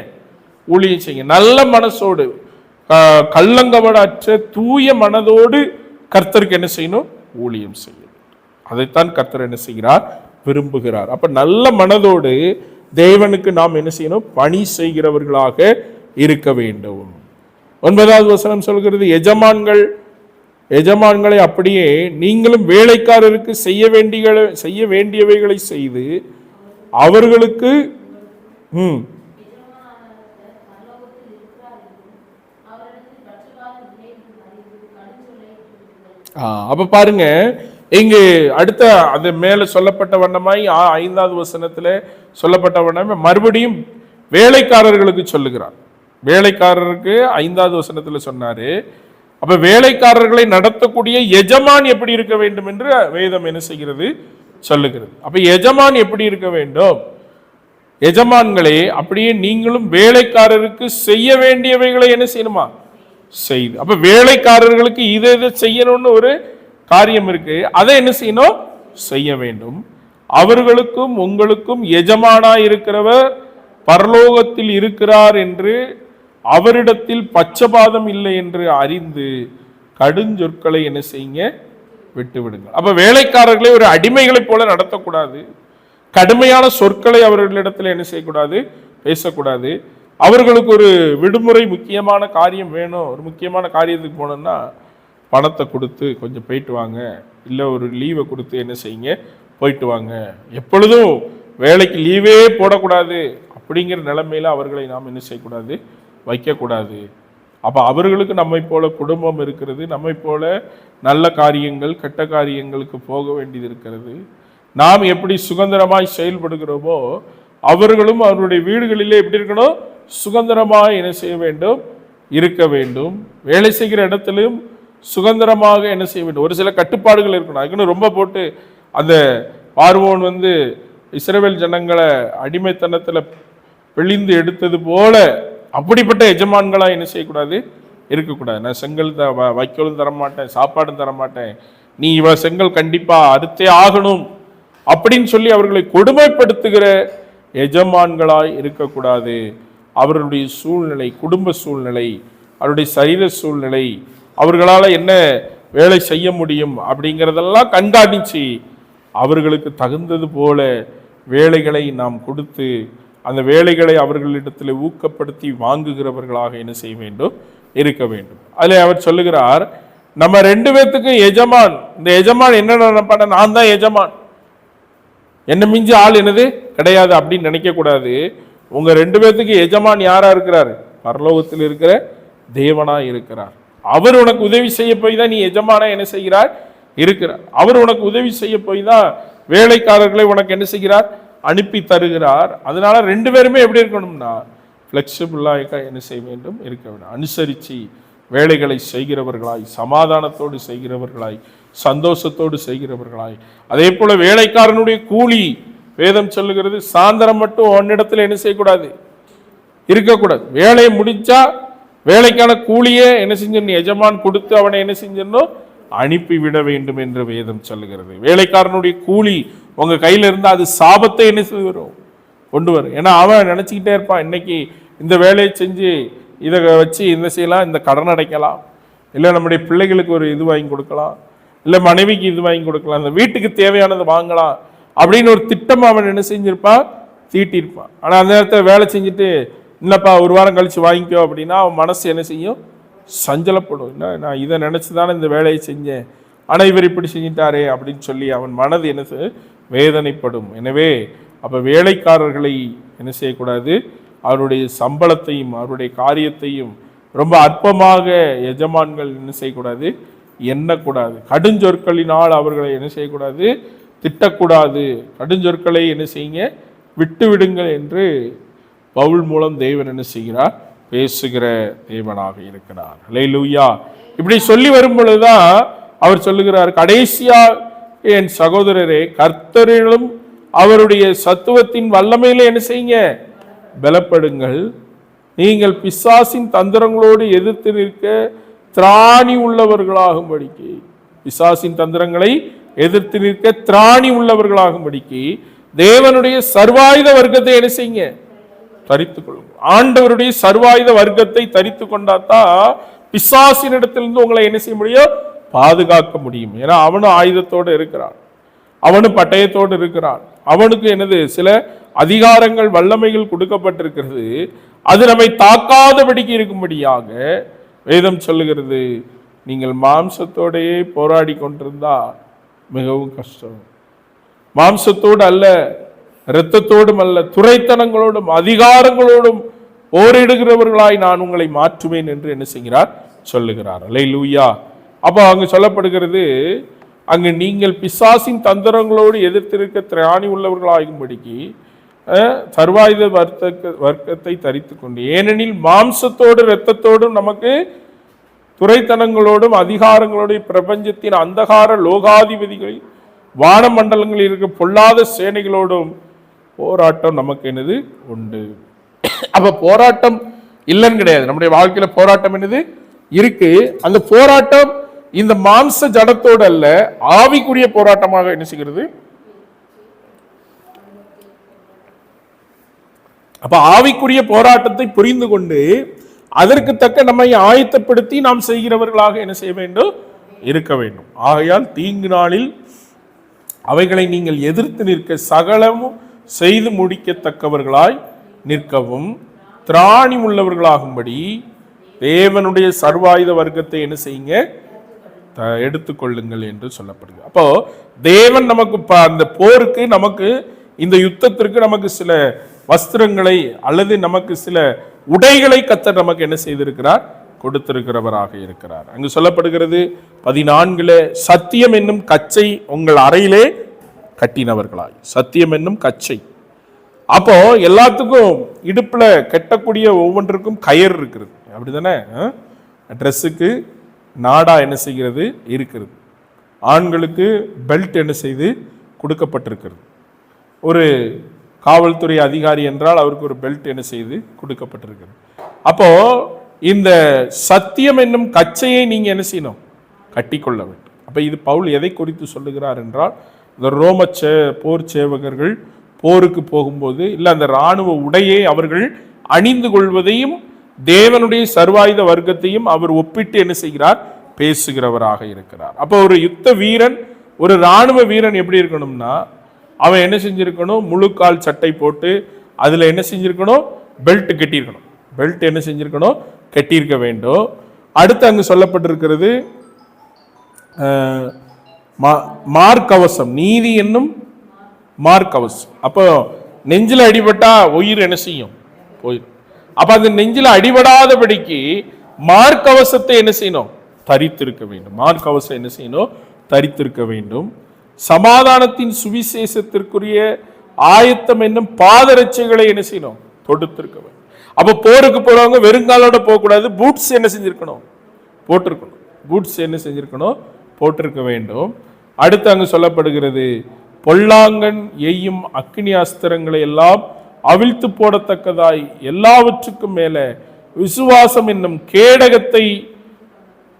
ஊழியம் செய்யுங்க. நல்ல மனசோடு, கள்ளங்கபடற்ற தூய மனதோடு கர்த்தருக்கு என்ன செய்யணும்? ஊழியம் செய்யும். அதைத்தான் கர்த்தர் என்ன செய்கிறார்? விரும்புகிறார். அப்ப நல்ல மனதோடு தேவனுக்கு நாம் என்ன செய்யணும்? பணி செய்கிறவர்களாக இருக்க வேண்டும். 9வது வசனம் சொல்கிறது, எஜமான்களை அப்படியே நீங்களும் வேலைக்காரருக்கு செய்ய வேண்டியவைகளை செய்து அவர்களுக்கு அப்ப பாருங்க, இங்கு அடுத்த அது மேல சொல்லப்பட்ட வண்ணமாய் 5வது வசனத்துல சொல்லப்பட்ட வண்ணமாய் மறுபடியும் வேலைக்காரர்களுக்கு சொல்லுகிறார். வேலைக்காரருக்கு 5வது வசனத்துல சொன்னாரு. அப்ப வேலைக்காரர்களை நடத்தக்கூடிய எஜமான் எப்படி இருக்க வேண்டும் என்று வேதம் என்ன செய்கிறது, சொல்லுகிறது. அப்ப எஜமான் எப்படி இருக்க வேண்டும்? எஜமான்களே, அப்படியே நீங்களும் வேலைக்காரருக்கு செய்ய வேண்டியவைகளை என்ன செய்யணுமா, செய்து. அப்ப வேலைக்காரர்களுக்கு இதை செய்யணும்னு ஒரு காரியம் இருக்கு, அதை என்ன செய்யணும், செய்ய வேண்டும். அவர்களுக்கும் உங்களுக்கும் எஜமானாய் இருக்கிறவர் பரலோகத்தில் இருக்கிறார் என்று அவரிடத்தில் பட்சபாதம் இல்லை என்று அறிந்து கடுஞ்சொற்களை என்ன செய்யுங்க, விட்டு விடுங்கள். அப்ப வேலைக்காரர்களை ஒரு அடிமைகளை போல நடத்தக்கூடாது. கடுமையான சொற்களை அவர்களிடத்தில் என்ன செய்யக்கூடாது, பேசக்கூடாது. அவர்களுக்கு ஒரு விடுமுறை முக்கியமான காரியம் வேணும். ஒரு முக்கியமான காரியத்துக்கு போனோம்னா பணத்தை கொடுத்து கொஞ்சம் போயிட்டு வாங்க, இல்லை ஒரு லீவை கொடுத்து என்ன செய்யுங்க, போயிட்டு வாங்க. எப்பொழுதும் வேலைக்கு லீவே போடக்கூடாது அப்படிங்கிற நிலைமையில அவர்களை நாம் என்ன செய்யக்கூடாது, வைக்கக்கூடாது. அப்போ அவர்களுக்கு நம்மை போல குடும்பம் இருக்கிறது, நம்மை போல நல்ல காரியங்கள் கெட்ட காரியங்களுக்கு போக வேண்டியது இருக்கிறது. நாம் எப்படி சுதந்திரமாய் செயல்படுகிறோமோ அவர்களும் அவருடைய வீடுகளிலே எப்படி இருக்கணும், சுதந்திரமாக என்ன செய்ய வேண்டும், இருக்க வேண்டும். வேலை செய்கிற இடத்திலும் சுதந்திரமாக என்ன செய்ய வேண்டும். ஒரு சில கட்டுப்பாடுகள் இருக்கணும். அதுக்குன்னு ரொம்ப போட்டு அந்த பார்வோன் இஸ்ரவேல் ஜனங்களை அடிமைத்தனத்தில் பிழிந்து எடுத்தது போல அப்படிப்பட்ட எஜமான்களாக என்ன செய்யக்கூடாது, இருக்கக்கூடாது. நான் செங்கல் வைக்கோலும் தரமாட்டேன், சாப்பாடும் தரமாட்டேன், நீ இவ செங்கல் கண்டிப்பா அறுத்தே ஆகணும் அப்படின்னு சொல்லி அவர்களை கொடுமைப்படுத்துகிற எஜமான்களாய் இருக்கக்கூடாது. அவர்களுடைய சூழ்நிலை, குடும்ப சூழ்நிலை, அவருடைய சரீர சூழ்நிலை, அவர்களால் என்ன வேலை செய்ய முடியும் அப்படிங்கிறதெல்லாம் கண்காணிச்சு அவர்களுக்கு தகுந்தது போல வேலைகளை நாம் கொடுத்து அந்த வேலைகளை அவர்களிடத்தில் ஊக்கப்படுத்தி வாங்குகிறவர்களாக என்ன செய்ய வேண்டும், இருக்க வேண்டும். அதில் அவர் சொல்லுகிறார், நம்ம 2 பேர்த்துக்கும் எஜமான். இந்த எஜமான் என்ன நினைப்பான, நான் தான் எஜமான், என்ன மிஞ்சி ஆள் என்னது கிடையாது அப்படின்னு நினைக்க கூடாது. உங்க 2 பேர்த்துக்கு எஜமான் யாரா இருக்கிறார், பரலோகத்தில் இருக்கிற தேவனா இருக்கிறார். அவர் உனக்கு உதவி செய்ய போய் தான் நீ எஜமானா என்ன செய்கிறார், இருக்கிறார். அவர் உனக்கு உதவி செய்ய போய் தான் வேலைக்காரர்களை உனக்கு என்ன செய்கிறார், அனுப்பி தருகிறார். அதனால 2 பேருமே எப்படி இருக்கணும்னா ஃப்ளெக்சிபிளாக என்ன செய்ய வேண்டும், இருக்க வேண்டும். அனுசரித்து வேலைகளை செய்கிறவர்களாய், சமாதானத்தோடு செய்கிறவர்களாய், சந்தோஷத்தோடு செய்கிறவர்களாய். அதே போல வேலைக்காரனுடைய கூலி வேதம் சொல்லுகிறது, சாயந்தரம் மட்டும் ஒன்னிடத்தில் என்ன செய்யக்கூடாது, இருக்கக்கூடாது. வேலையை முடிச்சா வேலைக்கான கூலியே என்ன செஞ்சிடணும், எஜமான் கொடுத்து அவனை என்ன செஞ்சிடணும், அனுப்பிவிட வேண்டும் என்று வேதம் சொல்லுகிறது. வேலைக்காரனுடைய கூலி உங்க கையில இருந்தா அது சாபத்தை என்ன செய்யும், கொண்டு வரும். ஏன்னா அவன் நினைச்சுக்கிட்டே இருப்பான், இன்னைக்கு இந்த வேலையை செஞ்சு இதை வச்சு என்ன செய்யலாம், இந்த கடன் அடைக்கலாம், இல்லை நம்முடைய பிள்ளைகளுக்கு ஒரு இது வாங்கி கொடுக்கலாம், இல்லை மனைவிக்கு இது வாங்கி கொடுக்கலாம், இந்த வீட்டுக்கு தேவையானது வாங்கலாம் அப்படின்னு ஒரு திட்டம் அவன் என்ன செஞ்சிருப்பான், தீட்டியிருப்பான். ஆனால் அந்த நேரத்தில் வேலை செஞ்சுட்டு இல்லைப்பா ஒரு வாரம் கழிச்சு வாங்கிக்கோ அப்படின்னா அவன் மனசு என்ன செய்யும், சஞ்சலப்படும். இல்லை நான் இதை நினச்சி தானே இந்த வேலையை செஞ்சேன், ஆனால் இவர் இப்படி செஞ்சிட்டாரே அப்படின்னு சொல்லி அவன் மனது என்ன வேதனைப்படும். எனவே அப்போ வேலைக்காரர்களை என்ன செய்யக்கூடாது, அவருடைய சம்பளத்தையும் அவருடைய காரியத்தையும் ரொம்ப அற்பமாக எஜமான்கள் என்ன செய்யக்கூடாது, எண்ணக்கூடாது. கடுஞ்சொற்களினால் அவர்களை என்ன செய்யக்கூடாது, திட்டக்கூடாது. கடுஞ்சொற்களை என்ன செய்யுங்க, விட்டு விடுங்கள் என்று பவுல் மூலம் தேவன் என்ன செய்கிறார், பேசுகிற தேவனாக இருக்கிறார். அல்லேலூயா. இப்படி சொல்லி வரும் பொழுதுதான் அவர் சொல்லுகிறார், கடைசியா என் சகோதரரே, கர்த்தரிலும் அவருடைய சத்துவத்தின் வல்லமையில என்ன செய்யுங்க, பலப்படுங்கள். நீங்கள் பிசாசின் தந்திரங்களோடு எதிர்த்து நிற்க திராணி உள்ளவர்களாகும்படிக்கு, பிசாசின் தந்திரங்களை எதிர்த்து நிற்க திராணி உள்ளவர்களாகும்படிக்கு தேவனுடைய சர்வாயுத வர்க்கத்தை என்ன செய்யுங்க, தரித்து கொள்ளும். ஆண்டவருடைய சர்வாயுத வர்க்கத்தை தரித்து கொண்டாதான் பிசாசின் இடத்திலிருந்து உங்களை என்ன செய்ய முடியும், பாதுகாக்க முடியும். ஏன்னா அவனும் ஆயுதத்தோடு இருக்கிறான், அவனும் பட்டயத்தோடு இருக்கிறான், அவனுக்கு என்னது சில அதிகாரங்கள் வல்லமைகள் கொடுக்கப்பட்டிருக்கிறது. அது நம்மை தாக்காதபடிக்கு இருக்கும்படியாக வேதம் சொல்லுகிறது. நீங்கள் மாம்சத்தோடையே போராடி கொண்டிருந்தா மிகவும் கஷ்டம். மாம்சத்தோடு அல்ல, இரத்தத்தோடும் அல்ல, துரைத்தனங்களோடும் அதிகாரங்களோடும் போரிடுகிறவர்களாய் நான் உங்களை மாற்றுவேன் என்று என்ன செய்கிறார், சொல்லுகிறார். அல்லேலூயா. அப்போ அங்கு சொல்லப்படுகிறது, அங்கு நீங்கள் பிசாசின் தந்திரங்களோடு எதிர்த்திருக்க திராணி உள்ளவர்களாகும்படிக்கு சர்வாயுத வர்க்கத்தை தரித்து கொண்டு, ஏனெனில் மாம்சத்தோடு இரத்தத்தோடும் நமக்கு துரைத்தனங்களோடும் அதிகாரங்களோடும் பிரபஞ்சத்தின் அந்தகார லோகாதிபதிகளில் வானமண்டலங்களில் இருக்க பொல்லாத சேனைகளோடும் போராட்டம் நமக்கு என்னது உண்டு. அப்ப போராட்டம் இல்லைன்னு கிடையாது, நம்முடைய வாழ்க்கையில போராட்டம் என்னது இருக்கு. அந்த போராட்டம் இந்த மாம்ச ஜடத்தோடு அல்ல, ஆவிக்குரிய போராட்டமாக என்ன செய்கிறது. அப்ப ஆவிக்குரிய போராட்டத்தை புரிந்து கொண்டு அதற்கு தக்க நம்மை ஆயத்தப்படுத்தி நாம் செய்கிறவர்களாக என்ன செய்ய வேண்டும், இருக்க வேண்டும். ஆகையால் தீங்கு நாளில் அவைகளை நீங்கள் எதிர்த்து நிற்க சகலமும் செய்து முடிக்கத்தக்கவர்களாய் நிற்கவும் திராணி உள்ளவர்களாகும்படி தேவனுடைய சர்வாயுத வர்க்கத்தை என்ன செய்யுங்க, எடுத்துக்கொள்ளுங்கள் என்று சொல்லப்படுது. அப்போ தேவன் நமக்கு அந்த போருக்கு, நமக்கு இந்த யுத்தத்திற்கு நமக்கு சில வஸ்திரங்களை அல்லது நமக்கு சில உடைகளை கர்த்தர் நமக்கு என்ன செய்திருக்கிறார், கொடுத்திருக்கிறவராக இருக்கிறார். அங்கு சொல்லப்படுகிறது 14 சத்தியம் என்னும் கச்சை உங்கள் அறையிலே கட்டினவர்களாய். சத்தியம் என்னும் கச்சை. அப்போ எல்லாத்துக்கும் இடுப்புல கட்டக்கூடிய ஒவ்வொன்றுக்கும் கயிறு இருக்கிறது, அப்படிதானே? ட்ரெஸ்ஸுக்கு நாடா என்ன செய்கிறது இருக்கிறது. ஆண்களுக்கு பெல்ட் என்ன செய்து கொடுக்கப்பட்டிருக்கிறது. ஒரு காவல்துறை அதிகாரி என்றால் அவருக்கு ஒரு பெல்ட் என்ன செய்து கொடுக்கப்பட்டிருக்கிறது. அப்போ இந்த சத்தியம் என்னும் கச்சையை நீங்க என்ன செய்யணும், கட்டிக்கொள்ள வேண்டும். அப்ப இது பவுல் எதை குறித்து சொல்லுகிறார் என்றால், இந்த ரோம போர் சேவகர்கள் போருக்கு போகும்போது இல்லை அந்த இராணுவ உடையை அவர்கள் அணிந்து கொள்வதையும் தேவனுடைய சர்வாயுத வர்க்கத்தையும் அவர் ஒப்பிட்டு என்ன செய்கிறார், பேசுகிறவராக இருக்கிறார். அப்போ ஒரு யுத்த வீரன், ஒரு இராணுவ வீரன் எப்படி இருக்கணும்னா, அவன் என்ன செஞ்சிருக்கணும், முழுக்கால் சட்டை போட்டு அதுல என்ன செஞ்சிருக்கணும், பெல்ட் கட்டியிருக்கணும். பெல்ட் என்ன செஞ்சிருக்கணும், கட்டியிருக்க வேண்டும். அடுத்து அங்கு சொல்லப்பட்டிருக்கிறது மார்க்கவசம், நீதி என்னும் மார்க்கவசம். அப்போ நெஞ்சில் அடிபட்டா உயிர் என்ன செய்யும், போயிடும். அப்ப அந்த நெஞ்சில் அடிபடாதபடிக்கு மார்க்கவசத்தை என்ன செய்யணும், தரித்திருக்க வேண்டும். மார்க்கவசம் என்ன செய்யணும், தரித்திருக்க வேண்டும். சமாதானத்தின் சுவிசேஷத்திற்குரிய ஆயத்தம் என்னும் பாதரட்சைகளை என்ன செய்யணும், தொடுத்திருக்க வேண்டும். அப்ப போருக்கு போறவங்க வெறுங்காலோட போகக்கூடாது, பூட்ஸ் என்ன செஞ்சிருக்கணும், போட்டிருக்கணும். பூட்ஸ் என்ன செஞ்சிருக்கணும், போட்டிருக்க வேண்டும். அடுத்து அங்கு சொல்லப்படுகிறது, பொல்லாங்கன் எய்யும் அக்கினி அஸ்திரங்களை எல்லாம் அவிழ்த்து போடத்தக்கதாய் எல்லாவற்றுக்கும் மேல விசுவாசம் என்னும் கேடகத்தை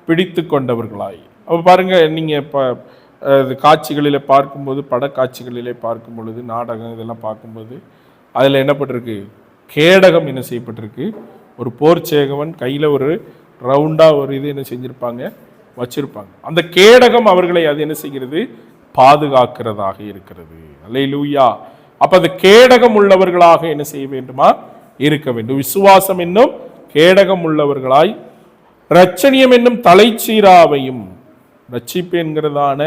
பிடித்து கொண்டவர்களாய். அப்ப பாருங்க, நீங்க காட்சிகளிலே பார்க்கும்போது, படக்காட்சிகளிலே பார்க்கும் பொழுது, நாடகம் இதெல்லாம் பார்க்கும்போது அதில் என்ன பட்டிருக்கு, கேடகம் என்ன செய்யப்பட்டிருக்கு. ஒரு போர் சேகவன் கையில் ஒரு ரவுண்டா ஒரு இது என்ன செஞ்சிருப்பாங்க, வச்சிருப்பாங்க. அந்த கேடகம் அவர்களை அது என்ன செய்கிறது, பாதுகாக்கிறதாக இருக்கிறது. அல்லேலூயா. அப்ப அந்த கேடகம் உள்ளவர்களாக என்ன செய்ய வேண்டுமா, இருக்க வேண்டும். விசுவாசம் என்னும் கேடகம் உள்ளவர்களாய் ரட்சணியம் என்னும் தலைச்சீராவையும், ரட்சிப்பு என்கிறதான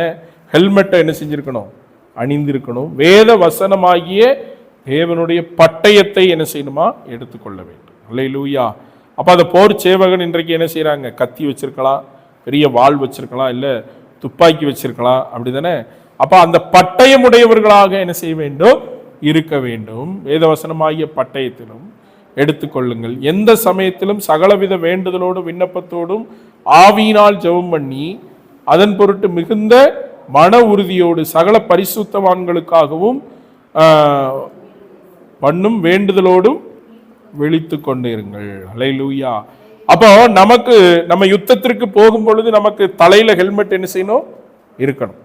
ஹெல்மெட்டை என்ன செஞ்சிருக்கணும், அணிந்திருக்கணும். வேத வசனமாகிய தேவனுடைய பட்டயத்தை என்ன செய்யணுமா, எடுத்துக்கொள்ள வேண்டும். அல்லேலூயா. அப்ப அந்த போர் சேவகன் இன்றைக்கு என்ன செய்யறாங்க, கத்தி வச்சிருக்கலாம், பெரிய வாள் வச்சிருக்கலாம், இல்ல துப்பாக்கி வச்சிருக்கலாம், அப்படிதானே? அப்ப அந்த பட்டயம் உடையவர்களாக என்ன செய்ய வேண்டும், இருக்க வேண்டும். வேதவசனமாகிய பட்டயத்திலும் எடுத்துக்கொள்ளுங்கள். எந்த சமயத்திலும் சகலவித வேண்டுதலோடும் விண்ணப்பத்தோடும் ஆவியினால் ஜெபம் பண்ணி அதன் பொருட்டு மிகுந்த மன உறுதியோடு சகல பரிசுத்தவான்களுக்காகவும் பண்ணும் வேண்டுதலோடும் விழித்து கொண்டிருங்கள். அல்லேலூயா. அப்போ நமக்கு நம்ம யுத்தத்திற்கு போகும் பொழுது நமக்கு தலையில ஹெல்மெட் என்ன செய்யணும், இருக்கணும்.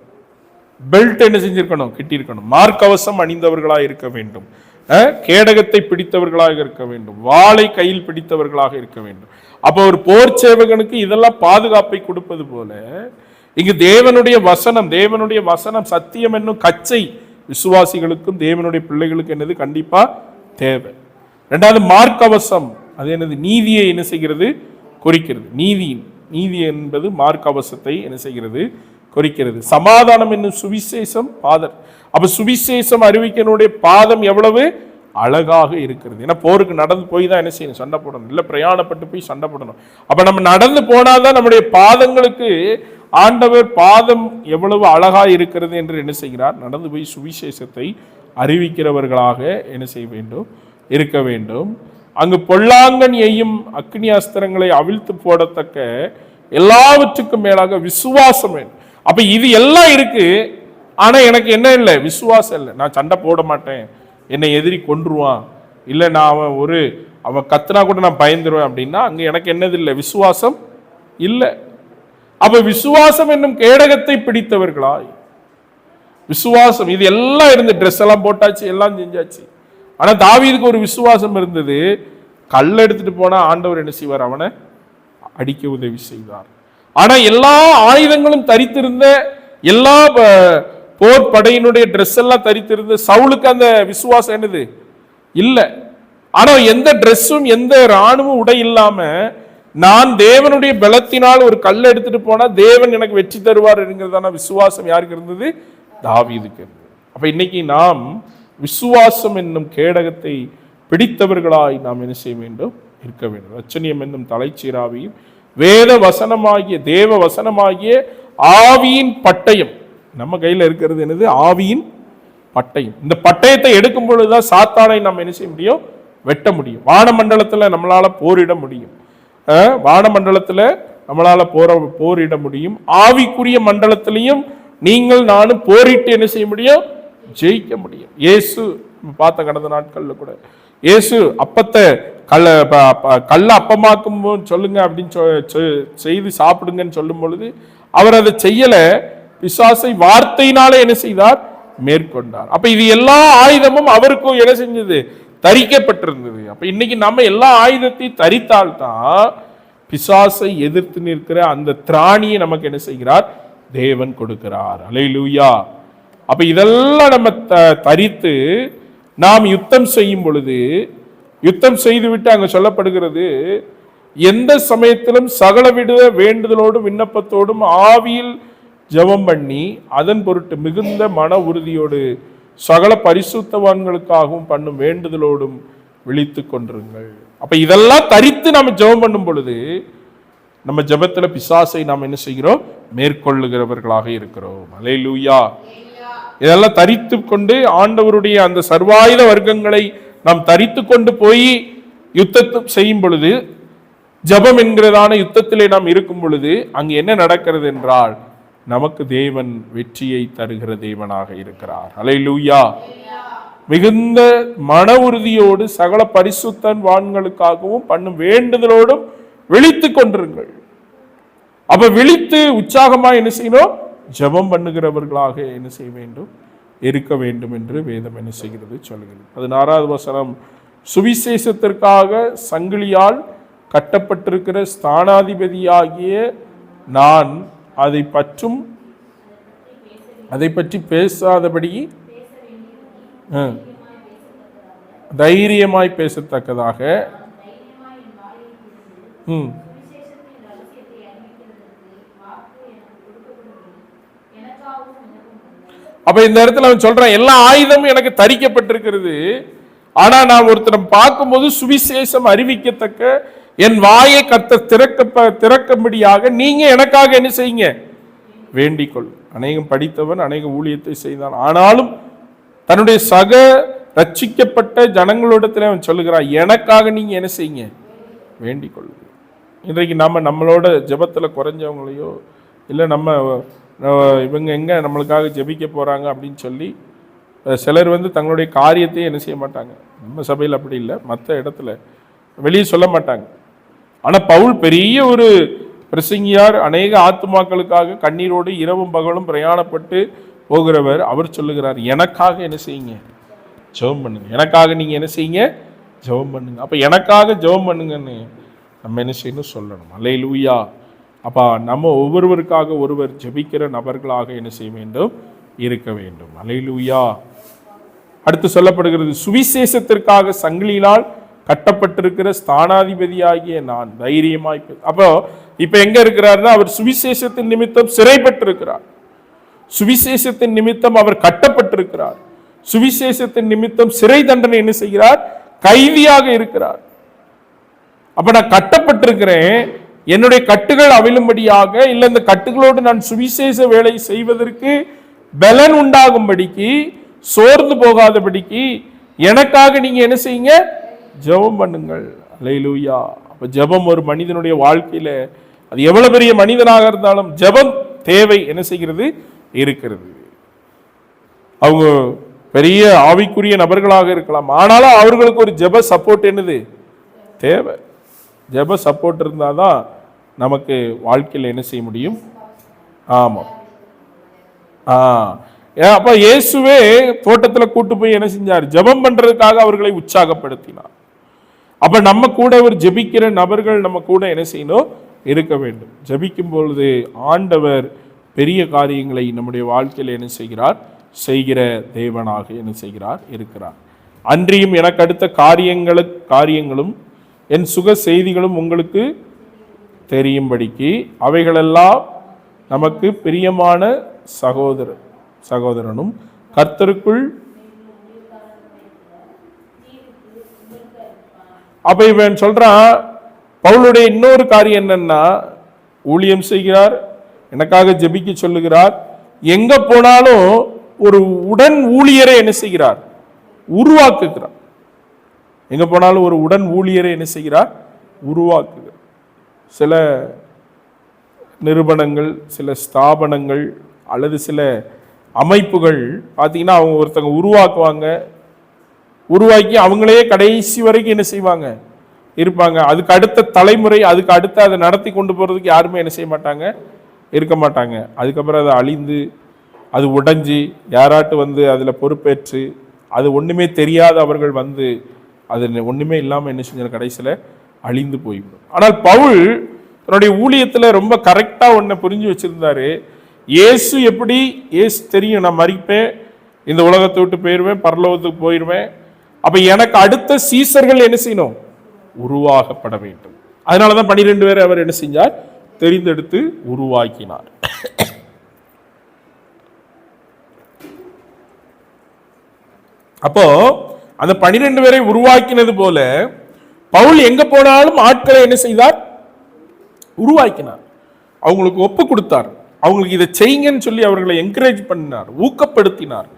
பெல்ட் என்ன செஞ்சிருக்கணும், கிட்டிருக்கணும். மார்க்கவசம் அணிந்தவர்களாக இருக்க வேண்டும். கேடகத்தை பிடித்தவர்களாக இருக்க வேண்டும். வாளை கையில் பிடித்தவர்களாக இருக்க வேண்டும். அப்போ ஒரு போர் சேவகனுக்கு இதெல்லாம் பாதுகாப்பை கொடுப்பது போல இங்கு தேவனுடைய வசனம் சத்தியம் என்னும் கச்சை விசுவாசிகளுக்கும் தேவனுடைய பிள்ளைகளுக்கு என்னது கண்டிப்பா தேவை. ரெண்டாவது மார்க்கவசம், அது என்னது, நீதியை என்ன செய்கிறது, குறிக்கிறது. நீதி என்பது மார்க்கவசத்தை என்ன செய்கிறது, குறிக்கிறது. சமாதானம் என்னும் சுவிசேஷம் பாதர். அப்ப சுவிசேஷம் அறிவிக்கனுடைய பாதம் எவ்வளவு அழகாக இருக்கிறது. ஏன்னா போருக்கு நடந்து போய் தான் என்ன செய்யணும், சண்டை போடணும், இல்லை பிரயாணப்பட்டு போய் சண்டை போடணும். அப்ப நம்ம நடந்து போனாதான் நம்முடைய பாதங்களுக்கு ஆண்டவர் பாதம் எவ்வளவு அழகா இருக்கிறது என்று என்ன செய்கிறார், நடந்து போய் சுவிசேஷத்தை அறிவிக்கிறவர்களாக என்ன செய்ய வேண்டும், இருக்க வேண்டும். அங்கு பொல்லாங்கன் எய்யும் அக்னி அஸ்திரங்களை அவிழ்த்து போடத்தக்க எல்லாவற்றுக்கும் மேலாக விசுவாசம் வேண்டும். அப்ப இது எல்லாம் இருக்கு, ஆனா எனக்கு என்ன இல்லை, விசுவாசம் இல்லை. நான் சண்டை போட மாட்டேன், என்னை எதிரி கொன்றுவான், இல்லை நான் அவன் கத்துனா கூட நான் பயந்துருவேன் அப்படின்னா அங்க எனக்கு என்னது இல்லை, விசுவாசம் இல்லை. அப்ப விசுவாசம் என்னும் கேடகத்தை பிடித்தவர்களாய், விசுவாசம் இது எல்லாம் இருந்து, ட்ரெஸ் எல்லாம் போட்டாச்சு, எல்லாம் செஞ்சாச்சு. ஆனா தாவீதுக்கு ஒரு விசுவாசம் இருந்தது. கல் எடுத்துட்டு போனா ஆண்டவர் என்ன செய்வார், அவனை அடிக்க உதவி செய்தார். ஆனா எல்லா ஆயுதங்களும் தரித்திருந்த, எல்லா போர் படையினுடைய ட்ரெஸ் எல்லாம் தரித்திருந்த சவுலுக்கு அந்த விசுவாசம் என்னது இல்லை. ஆனா எந்த ட்ரெஸ்ஸும் எந்த ராணுவ உடை இல்லாம நான் தேவனுடைய பலத்தினால் ஒரு கல்லை எடுத்துட்டு போனா தேவன் எனக்கு வெற்றி தருவார் என்கிறதான விசுவாசம் யாருக்கு இருந்தது, தாவீதுக்கு இருந்தது. அப்ப இன்னைக்கு நாம் விசுவாசம் என்னும் கேடகத்தை பிடித்தவர்களாய் நாம் என்ன செய்ய வேண்டும், இருக்க வேண்டும். ரட்சணியம் என்னும் தலைச்சீராவையும் வேத வசனமாகிய தேவ வசனமாகிய ஆவியின் பட்டயம் நம்ம கையில் இருக்கிறது. என்னது, ஆவியின் பட்டயம். இந்த பட்டயத்தை எடுக்கும் பொழுதுதான் சாத்தானை நம்ம என்ன செய்ய முடியும், வெட்ட முடியும். வானமண்டலத்தில் நம்மளால போரிட முடியும், வானமண்டலத்தில் நம்மளால போரிட முடியும். ஆவிக்குரிய மண்டலத்திலையும் நீங்கள் நானும் போரிட்டு என்ன செய்ய முடியும், ஜெயிக்க முடியும். இயேசு பார்த்த கடந்த நாட்கள்ல கூட இயேசு அப்பத்தை கல்ல அப்பமாக்கும் சொல்லுங்க அப்படின்னு செய்து சாப்பிடுங்கன்னு சொல்லும் பொழுது அவர் அதை செய்யல, பிசாசை வார்த்தையினாலே என்ன செய்தார், மேற்கொண்டார். அப்ப இது எல்லா ஆயுதமும் அவருக்கும் என்ன செஞ்சது, தரிக்கப்பட்டிருந்தது. அப்ப இன்னைக்கு நம்ம எல்லா ஆயுதத்தையும் தரித்தால்தான் பிசாசை எதிர்த்து நிற்கிற அந்த திராணியை நமக்கு என்ன செய்கிறார், தேவன் கொடுக்கிறார். அல்லேலூயா. அப்ப இதெல்லாம் நம்ம தரித்து நாம் யுத்தம் செய்யும் பொழுது, யுத்தம் செய்துவிட்டு அங்க சொல்லப்படுகிறது, எந்த சமயத்திலும் சகலவிட வேண்டுதலோடும் விண்ணப்பத்தோடும் ஆவியில் ஜெபம் பண்ணி அதன் பொருட்டு மிகுந்த மன உறுதியோடு சகல பரிசுத்தவான்களுக்காகவும் பண்ணும் வேண்டுதலோடும் விழித்து கொண்டிருங்கள். அப்ப இதெல்லாம் தரித்து நாம் ஜெபம் பண்ணும் பொழுது நம்ம ஜெபத்துல பிசாசை நாம் என்ன செய்கிறோம், மேற்கொள்ளுகிறவர்களாக இருக்கிறோம். அல்லேலூயா. இதெல்லாம் தரித்து கொண்டு ஆண்டவருடைய அந்த சர்வாயுத வர்க்கங்களை நாம் தரித்து கொண்டு போய் யுத்தத்தை செய்யும் பொழுது, ஜெபம் என்கிறதான யுத்தத்திலே நாம் இருக்கும் பொழுது அங்கு என்ன நடக்கிறது என்றால் நமக்கு தேவன் வெற்றியை தருகிற தேவனாக இருக்கிறார். அல்லேலூயா. மிகுந்த மன உறுதியோடு சகல பரிசுத்தவான்களுக்காகவும் பண்ணும் வேண்டுதலோடும் விழித்து கொண்டிருங்கள். அப்ப விழித்து உற்சாகமா என்ன செய்யணும், ஜெபம் பண்ணுகிறவர்களாக என்ன செய்ய வேண்டும், இருக்க வேண்டும் என்று வேதம் என்ன செய்கிறது சொல்லுகிறது. 16வது வசனம், சுவிசேஷத்திற்காக சங்கிலியால் கட்டப்பட்டிருக்கிற ஸ்தானாதிபதியாகிய நான் அதை பற்றி பேசாதபடி தைரியமாய் பேசத்தக்கதாக அப்ப இந்த இடத்துல அவன் சொல்றான், எல்லா ஆயுதமும் எனக்கு தரிக்கப்பட்டிருக்கிறது, ஆனா நான் ஒருத்தரை பார்க்கும்போது சுவிசேஷம் அறிவிக்கத்தக்க என் வாயை திறக்கும்படியாக நீங்க எனக்காக என்ன செய்யுங்க, வேண்டிக்கொள். அநேகம் படித்தவன் அநேக ஊழியத்தை செய்தான், ஆனாலும் தன்னுடைய சக ரட்சிக்கப்பட்ட ஜனங்களிடத்துல அவன் சொல்லுகிறான், எனக்காக நீங்க என்ன செய்யுங்க, வேண்டிக்கொள். இன்றைக்கு நம்மளோட ஜெபத்துல குறைஞ்சவங்களையோ இல்லை இவங்க எங்க நம்மளுக்காக ஜெபிக்க போறாங்க அப்படின்னு சொல்லி சிலர் தங்களுடைய காரியத்தையே என்ன செய்ய மாட்டாங்க. நம்ம சபையில் அப்படி இல்லை, மற்ற இடத்துல வெளியே சொல்ல மாட்டாங்க. ஆனா பவுல் பெரிய ஒரு பிரசங்கியார், அநேக ஆத்துமாக்களுக்காக கண்ணீரோடு இரவும் பகலும் பிரயாணப்பட்டு போகிறவர். அவர் சொல்லுகிறார், எனக்காக என்ன செய்யுங்க, ஜெபம் பண்ணுங்க. எனக்காக நீங்க என்ன செய்யுங்க, ஜெபம் பண்ணுங்க. அப்ப எனக்காக ஜெபம் பண்ணுங்கன்னு நம்ம என்ன செய்யணும் சொல்லணும். அல்லேலூயா. அப்ப நம்ம ஒவ்வொருவருக்காக ஒருவர் ஜெபிக்கிற நபர்களாக என்ன செய்ய வேண்டும், இருக்க வேண்டும். அல்லேலூயா. அடுத்து சொல்லப்படுகிறது, சுவிசேஷத்திற்காக சங்கிலியினால் கட்டப்பட்டிருக்கிற ஸ்தானாதிபதியாகிய நான் தைரியமாய். அப்போ இப்ப எங்க இருக்கிறார்னா அவர் சுவிசேஷத்தின் நிமித்தம் சிறைப்பட்டிருக்கிறார். சுவிசேஷத்தின் நிமித்தம் அவர் கட்டப்பட்டிருக்கிறார். சுவிசேஷத்தின் நிமித்தம் சிறை தண்டனை என்ன செய்கிறார்? கைதியாக இருக்கிறார். அப்ப நான் கட்டப்பட்டிருக்கிறேன், என்னுடைய கட்டுகள் அவிழும்படியாக, இல்ல இந்த கட்டுகளோடு நான் சுவிசேஷ வேலை செய்வதற்கு பலன் உண்டாகும்படிக்கு, சோர்ந்து போகாதபடிக்கு எனக்காக நீங்க என்ன செய்யுங்க? ஜெபம் பண்ணுங்கள். அல்லேலூயா. அப்ப ஜெபம் ஒரு மனிதனுடைய வாழ்க்கையில, அது எவ்வளவு பெரிய மனிதனாக இருந்தாலும் ஜெபம் தேவை என்ன செய்கிறது? இருக்கிறது. அவங்க பெரிய ஆவிக்குரிய நபர்களாக இருக்கலாம், ஆனாலும் அவர்களுக்கு ஒரு ஜெப சப்போர்ட் என்னது தேவை. ஜெப சப்போர்ட் இருந்தாதான் நமக்கு வாழ்க்கையில் என்ன செய்ய முடியும்? ஆமாம். அப்ப இயேசுவே தோட்டத்தில் கூட்டு போய் என்ன செஞ்சார்? ஜெபம் பண்றதுக்காக அவர்களை உற்சாகப்படுத்தினார். அப்ப நம்ம கூட ஒரு ஜெபிக்கிற நபர்கள் நம்ம கூட என்ன செய்யணும்? இருக்க வேண்டும். ஜெபிக்கும் பொழுது ஆண்டவர் பெரிய காரியங்களை நம்முடைய வாழ்க்கையில் என்ன செய்கிறார்? செய்கிற தேவனாக என்ன செய்கிறார்? இருக்கிறார். அன்றியும் எனக்கு அடுத்த காரியங்களும் என் சுக செய்திகளும் உங்களுக்கு தெரியும்படிக்கு அவைகளெல்லாம் நமக்கு பிரியமான சகோதரனும் கர்த்தருக்குள். அப்ப இவன் சொல்றான், பவுலுடைய இன்னொரு காரியம் என்னன்னா, ஊழியம் செய்கிறார், எனக்காக ஜெபிக்க சொல்லுகிறார், எங்க போனாலும் ஒரு உடன் ஊழியரை என்ன செய்கிறார்? உருவாக்குகிறார். எங்க போனாலும் ஒரு உடன் ஊழியரை என்ன செய்கிறார்? உருவாக்குகிறார். சில நிறுவனங்கள், சில ஸ்தாபனங்கள் அல்லது சில அமைப்புகள் பார்த்தீங்கன்னா, அவங்க ஒருத்தங்க உருவாக்குவாங்க, உருவாக்கி அவங்களே கடைசி வரைக்கும் என்ன செய்வாங்க? இருப்பாங்க. அதுக்கு அடுத்த தலைமுறை, அதுக்கு அடுத்து அதை நடத்தி கொண்டு போறதுக்கு யாருமே என்ன செய்ய மாட்டாங்க? இருக்க மாட்டாங்க. அதுக்கப்புறம் அதை அழிந்து, அது உடைஞ்சி, யாராட்டு வந்து அதில் பொறுப்பேற்று, அது ஒன்றுமே தெரியாத அவர்கள் வந்து அது ஒன்றுமே இல்லாமல் என்ன செஞ்ச கடைசியில் அழிந்து போய்விடும். ஆனால் பவுல் தன்னுடைய ஊழியத்தில் ரொம்ப கரெக்டாக ஒன்றை புரிஞ்சு வச்சிருந்தாரு. இயேசு எப்படி? இயேசு தெரியும், நான் மரிப்பேன், இந்த உலகத்தை விட்டு போயிடுவேன், பரலோகத்துக்கு போயிடுவேன். அப்போ எனக்கு அடுத்த சீசர்கள் என்ன செய்யணும்? உருவாக்கப்பட வேண்டும். அதனால தான் 12 பேரை அவர் என்ன செஞ்சார்? தெரிந்தெடுத்து உருவாக்கினார். அப்போ அந்த 12 பேரை உருவாக்கினது போல பவுல் எங்க போனாலும் ஆட்களை என்ன செய்தார்? உருவாக்கினார். அவங்களுக்கு ஒப்பு கொடுத்தார். அவங்களுக்கு இதை செய்யுங்கன்னு சொல்லி அவர்களை என்கரேஜ் பண்ணினார், ஊக்கப்படுத்தினார்.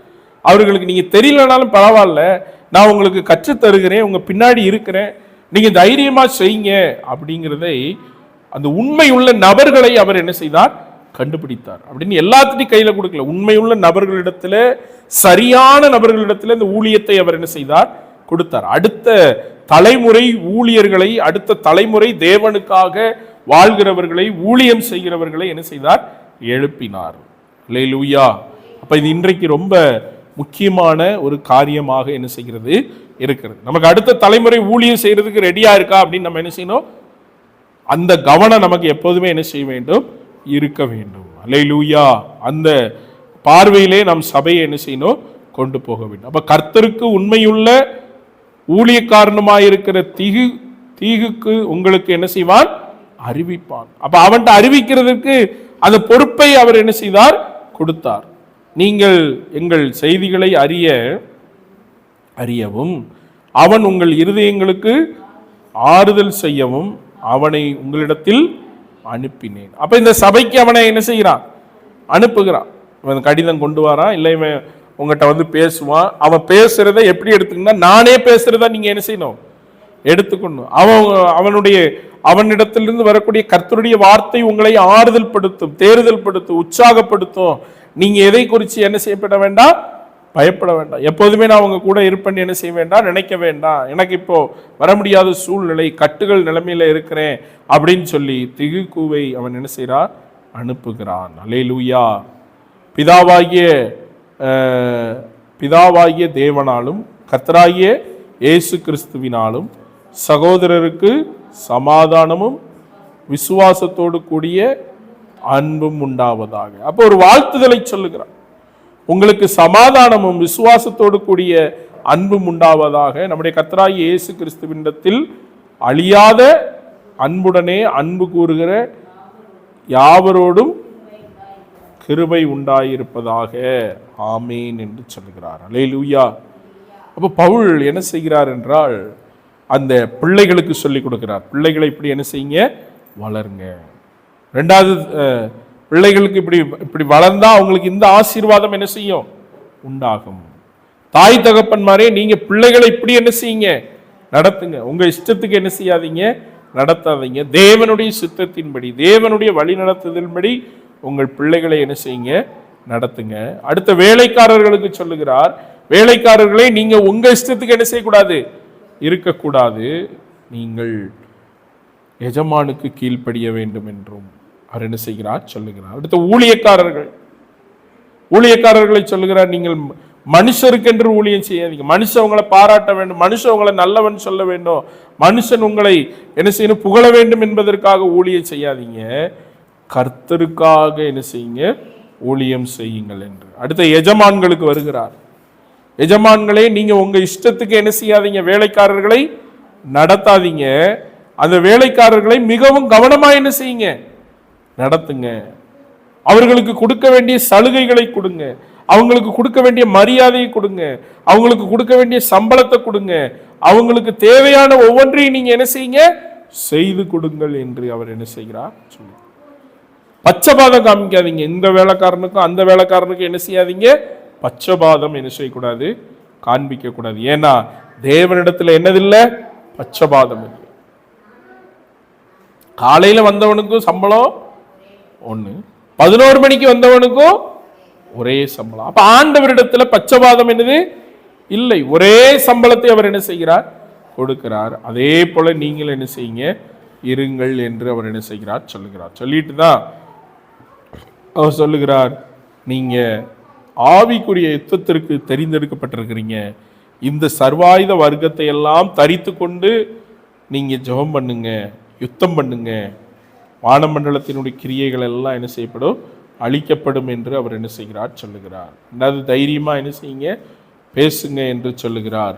அவர்களுக்கு நீங்க தெரியலனாலும் பரவாயில்ல, நான் உங்களுக்கு கற்றுத் தருகிறேன், உங்க பின்னாடி இருக்கிறேன், நீங்க தைரியமா செய்யுங்க அப்படிங்கிறதை அந்த உண்மையுள்ள நபர்களை அவர் என்ன செய்தார்? கண்டுபிடித்தார். அப்படின்னு எல்லாத்தையும் கையில கொடுக்கல. உண்மையுள்ள நபர்களிடத்துல, சரியான நபர்களிடத்துல இந்த ஊழியத்தை அவர் என்ன செய்தார்? கொடுத்தார். அடுத்த தலைமுறை ஊழியர்களை, அடுத்த தலைமுறை தேவனுக்காக வாழ்கிறவர்களை, ஊழியம் செய்கிறவர்களை என்ன செய்தார்? எழுப்பினார். அல்லேலூயா. அப்ப இது இன்றைக்கு ரொம்ப முக்கியமான ஒரு காரியமாக என்ன செய்கிறது? இருக்கிறது. நமக்கு அடுத்த தலைமுறை ஊழியம் செய்யறதுக்கு ரெடியா இருக்கா அப்படின்னு நம்ம என்ன செய்யணும்? அந்த கவனம் நமக்கு எப்போதுமே என்ன செய்ய வேண்டும்? இருக்க வேண்டும். அல்லேலூயா. அந்த பார்வையிலே நாம் சபையை என்ன செய்யணும்? கொண்டு போக வேண்டும். அப்ப கர்த்தருக்கு உண்மையுள்ள ஊழியக்காரனுமாய் இருக்கிற தீகுக்கு உங்களுக்கு என்ன செய்வான்? அறிவிப்பான். அப்ப அவன்கிட்ட அறிவிக்கிறதுக்கு அந்த பொறுப்பை அவர் என்ன செய்தார்? கொடுத்தார். நீங்கள் எங்கள் செய்திகளை அறியவும் அவன் உங்கள் இருதயங்களுக்கு ஆறுதல் செய்யவும் அவனை உங்களிடத்தில் அனுப்பினேன். அப்ப இந்த சபைக்கு அவனை என்ன செய்கிறான்? அனுப்புகிறான். இவன் கடிதம் கொண்டு வரான், இல்லை இவன் உங்ககிட்ட வந்து பேசுவான். அவன் பேசுறதை எப்படி எடுத்துக்கணும்னா, நானே பேசுறதா நீங்க என்ன செய்யணும்? எடுத்துக்கணும். அவனிடத்திலிருந்து வரக்கூடிய கர்த்தருடைய வார்த்தை உங்களை ஆறுதல் படுத்தும், தேறுதல் படுத்தும், உற்சாகப்படுத்தும். நீங்க எதை குறித்து என்ன செய்யப்பட வேண்டாம்? பயப்பட வேண்டாம். எப்போதுமே நான் உங்க கூட இருப்பேன்னு என்ன செய்ய வேண்டாம்? நினைக்க வேண்டாம். எனக்கு இப்போ வர முடியாத சூழ்நிலை, கட்டுகள் நிலைமையில இருக்கிறேன் அப்படின்னு சொல்லி திகுக்கூவை அவன் என்ன செய்கிறான்? அனுப்புகிறான். அல்லேலூயா. பிதாவாகிய தேவனாலும் கர்த்தராகிய இயேசு கிறிஸ்துவினாலும் சகோதரருக்கு சமாதானமும் விசுவாசத்தோடு கூடிய அன்பும் உண்டாவதாக. அப்போ ஒரு வாழ்த்துதலை சொல்லுகிறான். உங்களுக்கு சமாதானமும் விசுவாசத்தோடு கூடிய அன்பும் உண்டாவதாக நம்முடைய கர்த்தராகிய இயேசு கிறிஸ்துவினிடத்தில் அழியாத அன்புடனே அன்பு கூறுகிற யாவரோடும் கிருபை உண்டாயிருப்பதாக. ஆமேன் என்று சொல்லுகிறார். அல்லேலூயா. அப்போ பவுல் என்ன செய்கிறார் என்றால் அந்த பிள்ளைகளுக்கு சொல்லிக் கொடுக்கிறார். பிள்ளைகளை இப்படி என்ன செய்யுங்க, வளருங்க. ரெண்டாவது, பிள்ளைகளுக்கு இப்படி இப்படி வளர்ந்தா அவங்களுக்கு இந்த ஆசீர்வாதம் என்ன செய்யும், உண்டாகும். தாய் தகப்பன்மாரே, நீங்க பிள்ளைகளை இப்படி என்ன செய்யுங்க, நடத்துங்க. உங்க இஷ்டத்துக்கு என்ன செய்யாதீங்க, நடத்தாதீங்க. தேவனுடைய சித்தத்தின்படி, தேவனுடைய வழி நடத்துதலின்படி உங்கள் பிள்ளைகளை என்ன செய்யுங்க, நடத்துங்க. அடுத்த வேலைக்காரர்களுக்கு சொல்லுகிறார், வேலைக்காரர்களை நீங்க உங்க இஷ்டத்துக்கு என்ன செய்யக்கூடாது, இருக்கக்கூடாது. நீங்கள் எஜமானுக்கு கீழ்ப்படிய வேண்டும் என்றும் அவர் என்ன செய்கிறார், சொல்லுகிறார். அடுத்த ஊழியக்காரர்களை சொல்லுகிறார், நீங்கள் மனுஷருக்கென்று ஊழியம் செய்யாதீங்க. மனுஷன் உங்களை பாராட்ட வேண்டும், மனுஷன் உங்களை நல்லவன் சொல்ல வேண்டும், மனுஷன் உங்களை என்ன செய்யணும், புகழ வேண்டும் என்பதற்காக ஊழியம் செய்யாதீங்க. கர்த்தருக்காக என்ன செய்யுங்க, ஊழியம் செய்யுங்கள் என்று. அடுத்த எஜமான்களுக்கு வருகிறார். எஜமான்களே, நீங்க உங்க இஷ்டத்துக்கு என்ன செய்யாதீங்க, வேலைக்காரர்களை நடத்தாதீங்க. அந்த வேலைக்காரர்களை மிகவும் கவனமா என்ன செய்யுங்க, நடத்துங்க. அவர்களுக்கு கொடுக்க வேண்டிய சலுகைகளை கொடுங்க, அவங்களுக்கு கொடுக்க வேண்டிய மரியாதையை கொடுங்க, அவங்களுக்கு கொடுக்க வேண்டிய சம்பளத்தை கொடுங்க, அவங்களுக்கு தேவையான ஒவ்வொன்றையும் நீங்க என்ன செய்யுங்க, செய்து கொடுங்கள் என்று அவர் என்ன செய்கிறார் சொல்லு. பச்சபாதம் காமிக்காதீங்க. இந்த வேலைக்காரனுக்கும் அந்த வேலைக்காரனுக்கும் என்ன செய்யாதீங்க, பச்சபாதம் என்ன செய்யக்கூடாது, காண்பிக்க கூடாது. ஏன்னா தேவனிடத்துல என்னதில்லை, பச்சபாதம் இல்லை. காலையில வந்தவனுக்கும் சம்பளம் ஒண்ணு, 11 மணிக்கு வந்தவனுக்கும் ஒரே சம்பளம். அப்ப ஆண்டவரிடத்துல பச்சபாதம் என்னது இல்லை, ஒரே சம்பளத்தை அவர் என்ன செய்கிறார், கொடுக்கிறார். அதே போல நீங்கள் என்ன செய்யுங்க, இருங்கள் என்று அவர் என்ன செய்கிறார், சொல்லுகிறார். சொல்லிட்டு தான் அவர் சொல்லுகிறார், நீங்க ஆவிக்குரிய யுத்தத்திற்கு தெரிந்தெடுக்கப்பட்டிருக்கிறீங்க. இந்த சர்வாயுத வர்க்கத்தை எல்லாம் தரித்து கொண்டு நீங்க ஜெபம் பண்ணுங்க, யுத்தம் பண்ணுங்க. வானமண்டலத்தினுடைய கிரியைகள் எல்லாம் என்ன செய்யப்படும், அழிக்கப்படும் என்று அவர் என்ன செய்கிறார், சொல்லுகிறார். அதாவது தைரியமா என்ன செய்யுங்க, பேசுங்க என்று சொல்லுகிறார்.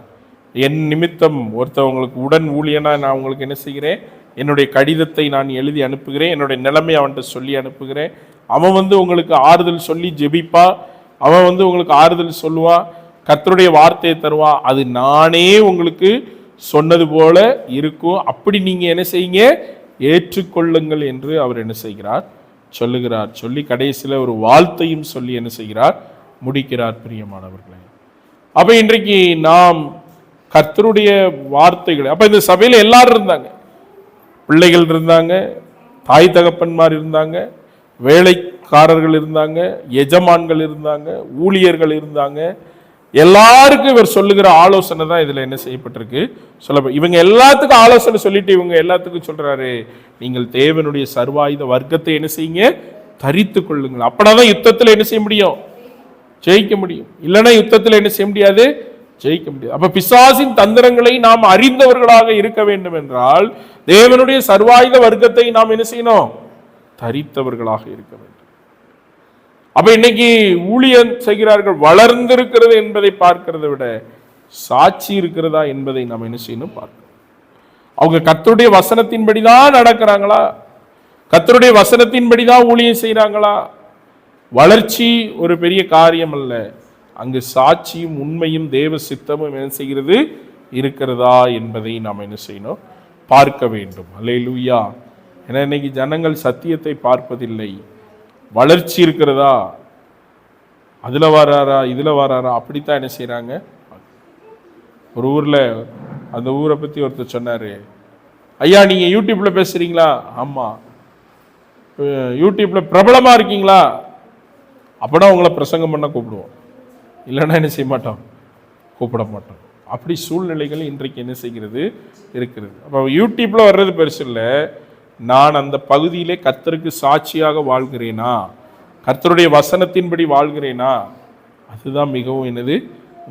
என் நிமித்தம் ஒருத்தவங்களுக்கு உடன் ஊழியனா நான் உங்களுக்கு என்ன செய்கிறேன், என்னுடைய கடிதத்தை நான் எழுதி அனுப்புகிறேன், என்னுடைய நிலைமை அவன்கிட்ட சொல்லி அனுப்புகிறேன். அவன் உங்களுக்கு ஆறுதல் சொல்லி ஜெபிப்பா, அவன் உங்களுக்கு ஆறுதல் சொல்லுவான், கர்த்தருடைய வார்த்தையை தருவான். அது நானே உங்களுக்கு சொன்னது போல இருக்கும். அப்படி நீங்க என்ன செய்யுங்க, ஏற்றுக்கொள்ளுங்கள் என்று அவர் என்ன செய்கிறார், சொல்லுகிறார். சொல்லி கடைசியில் ஒரு வாழ்த்தையும் சொல்லி என்ன செய்கிறார், முடிக்கிறார். பிரியமானவர்களே, அப்ப இன்றைக்கு நாம் கர்த்தருடைய வார்த்தைகள், அப்ப இந்த சபையில எல்லாரும் இருந்தாங்க, பிள்ளைகள் இருந்தாங்க, தாய் தகப்பன்மார் இருந்தாங்க, வேலைக்காரர்கள் இருந்தாங்க, எஜமான்கள் இருந்தாங்க, ஊழியர்கள் இருந்தாங்க. எல்லாருக்கும் இவர் சொல்லுகிற ஆலோசனை தான் இதுல என்ன செய்யப்பட்டிருக்கு, சொல்ல. இவங்க எல்லாத்துக்கும் ஆலோசனை சொல்லிட்டு இவங்க எல்லாத்துக்கும் சொல்றாரு, நீங்கள் தேவனுடைய சர்வாயுத வர்க்கத்தை என்ன செய்யுங்க, தரித்து கொள்ளுங்கள். அப்பதான் யுத்தத்தில் என்ன செய்ய முடியும், ஜெயிக்க முடியும். இல்லைன்னா யுத்தத்தில் என்ன செய்ய முடியாது, ஜெயிக்க முடியாது. அப்ப பிசாசின் தந்திரங்களை நாம் அறிந்தவர்களாக இருக்க வேண்டும் என்றால் தேவனுடைய சர்வாயுத வர்க்கத்தை நாம் என்ன செய்யணும், தரித்தவர்களாக இருக்க வேண்டும். அப்ப இன்னைக்கு ஊழியம் செய்கிறார்கள், வளர்ந்திருக்கிறது என்பதை பார்க்கிறத விட சாட்சி இருக்கிறதா என்பதை நாம் என்ன செய்யணும், பார்க்கணும். அவங்க கர்த்தருடைய வசனத்தின்படிதான் நடக்கிறாங்களா, கர்த்தருடைய வசனத்தின்படிதான் ஊழியம் செய்யறாங்களா? வளர்ச்சி ஒரு பெரிய காரியம் அல்ல, அங்கு சாட்சியும் உண்மையும் தேவ சித்தமும் என்ன செய்கிறது, இருக்கிறதா என்பதை நாம் என்ன செய்யணும், பார்க்க வேண்டும். அல்லேலூயா. ஏன்னா இன்னைக்கு ஜனங்கள் சத்தியத்தை பார்ப்பதில்லை. வளர்ச்சி இருக்கிறதா, அதுல வராரா இதுல வராரா, அப்படித்தான் என்ன செய்யறாங்க. ஒரு ஊர்ல, அந்த ஊரை பத்தி ஒருத்தர் சொன்னாரு, ஐயா நீங்க யூடியூப்ல பேசுறீங்களா? ஆமா. யூடியூப்ல பிரபலமா இருக்கீங்களா? அப்பதான் உங்களை பிரசங்கம் பண்ண கூப்பிடுவோம், இல்லைன்னா என்ன செய்ய மாட்டோம், கூப்பிட மாட்டோம். அப்படி சூழ்நிலைகள் இன்றைக்கு என்ன செய்கிறது, இருக்கிறது. அப்போ யூடியூப்ல வர்றது பெருசு இல்லை, நான் அந்த பகுதியிலே கர்த்தருக்கு சாட்சியாக வாழ்கிறேனா, கர்த்தருடைய வசனத்தின்படி வாழ்கிறேனா, அதுதான் மிகவும் என்னது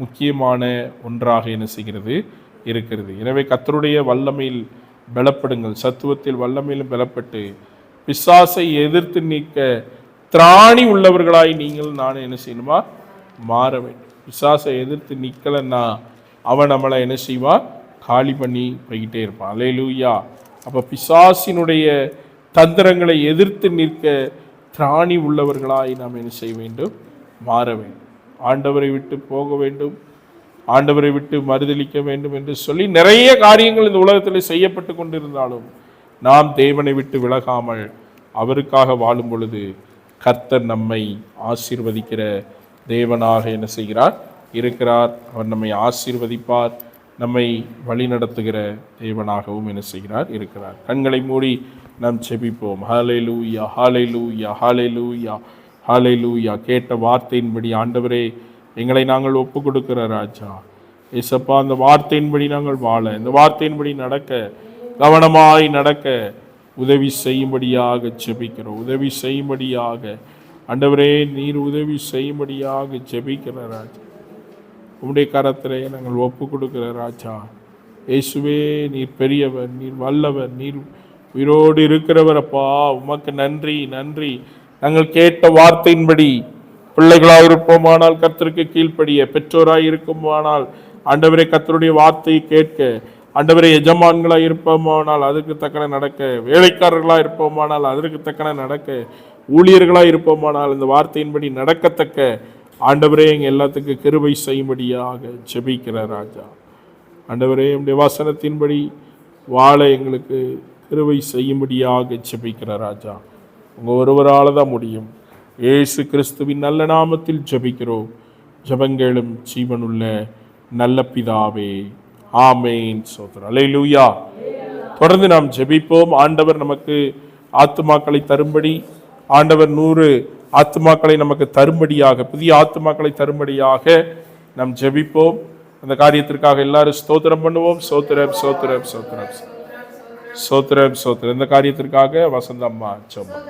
முக்கியமான ஒன்றாக என்ன செய்கிறது, இருக்கிறது. எனவே கர்த்தருடைய வல்லமையில் பலப்படுங்கள், சத்துவத்தில் வல்லமையிலும் பலப்பட்டு பிசாசை எதிர்த்து நீக்க திராணி உள்ளவர்களாய் நீங்கள் நான் என்ன செய்யணுமா, மாற வேண்டும். பிசாசை எதிர்த்து நிக்கலன்னா அவன் நம்மளை என்ன செய்வான், காலி பண்ணி போய்கிட்டே இருப்பான். அல்லேலூயா. அப்ப பிசாசினுடைய தந்திரங்களை எதிர்த்து நிற்க திராணி உள்ளவர்களாய் நாம் என்ன செய்ய வேண்டும்? மாற வேண்டும். ஆண்டவரை விட்டு போக வேண்டும், ஆண்டவரை விட்டு மறுதலிக்க வேண்டும் என்று சொல்லி நிறைய காரியங்கள் இந்த உலகத்தில் செய்யப்பட்டு கொண்டிருந்தாலும் நாம் தேவனை விட்டு விலகாமல் அவருக்காக வாழும் பொழுது கர்த்தர் நம்மை ஆசீர்வதிக்கிற தேவனாக என்ன செய்கிறார்? இருக்கிறார். அவர் நம்மை ஆசீர்வதிப்பார், நம்மை வழிநடத்துகிற தேவனாகவும் என்ன செய்கிறார்? இருக்கிறார். கண்களை மூடி நாம் செபிப்போம். ஹல்லேலூயா, ஹல்லேலூயா, ஹல்லேலூயா, ஹல்லேலூயா. கேட்ட வார்த்தையின்படி ஆண்டவரே எங்களை நாங்கள் ஒப்பு கொடுக்கிற ராஜா ஏசப்பா, அந்த வார்த்தையின்படி நாங்கள் வாழ, இந்த வார்த்தையின்படி நடக்க, கவனமாய் நடக்க உதவி செய்யும்படியாக ஜெபிக்கிறோம். உதவி செய்யும்படியாக ஆண்டவரே நீர் உதவி செய்யும்படியாக ஜெபிக்கிற ராஜா, உம்முடைய கரத்திலே நாங்கள் ஒப்பு கொடுக்கிற ராஜா இயேசுவே, நீர் பெரியவர், நீர் வல்லவர், நீர் உயிரோடு இருக்கிறவர். அப்பா உமக்கு நன்றி, நன்றி. நாங்கள் கேட்ட வார்த்தையின்படி பிள்ளைகளாக இருப்போமானால் கர்த்தருக்கு கீழ்ப்படிய, பெற்றோராய் இருக்குமானால் ஆண்டவரே கர்த்தருடைய வார்த்தையை கேட்க, ஆண்டவரே எஜமான்களாக இருப்போமானால் அதற்கு தக்கன நடக்க, வேலைக்காரர்களாக இருப்போமானால் அதற்கு தக்கன நடக்க, ஊழியர்களாக இருப்போமானால் இந்த வார்த்தையின்படி நடக்கத்தக்க ஆண்டவரே எங்கள் எல்லாத்துக்கும் கிருபை செய்யும்படியாக ஜெபிக்கிற ராஜா. ஆண்டவரே உம்முடைய வசனத்தின்படி வாழ எங்களுக்கு கிருபை செய்யும்படியாக ஜெபிக்கிற ராஜா. உங்கள் ஒருவரால் தான் முடியும். இயேசு கிறிஸ்துவின் நல்ல நாமத்தில் ஜெபிக்கிறோம். ஜெபங்களும் ஜீவனுள்ள நல்ல பிதாவே, ஆமேன். சோதரர் அல்லேலூயா. தொடர்ந்து நாம் ஜெபிப்போம். ஆண்டவர் நமக்கு ஆத்துமாக்களை தரும்படி, ஆண்டவர் 100 ஆத்துமாக்களை நமக்கு தரும்படியாக, புதிய ஆத்துமாக்களை தரும்படியாக நாம் ஜெபிப்போம். அந்த காரியத்திற்காக எல்லாரும் ஸ்தோத்திரம் பண்ணுவோம். சோத்திரம், சோத்திரம், சோத்திரம், சோத்திரம், சோத்திரம். இந்த காரியத்திற்காக வசந்த அம்மா ஜெபம்.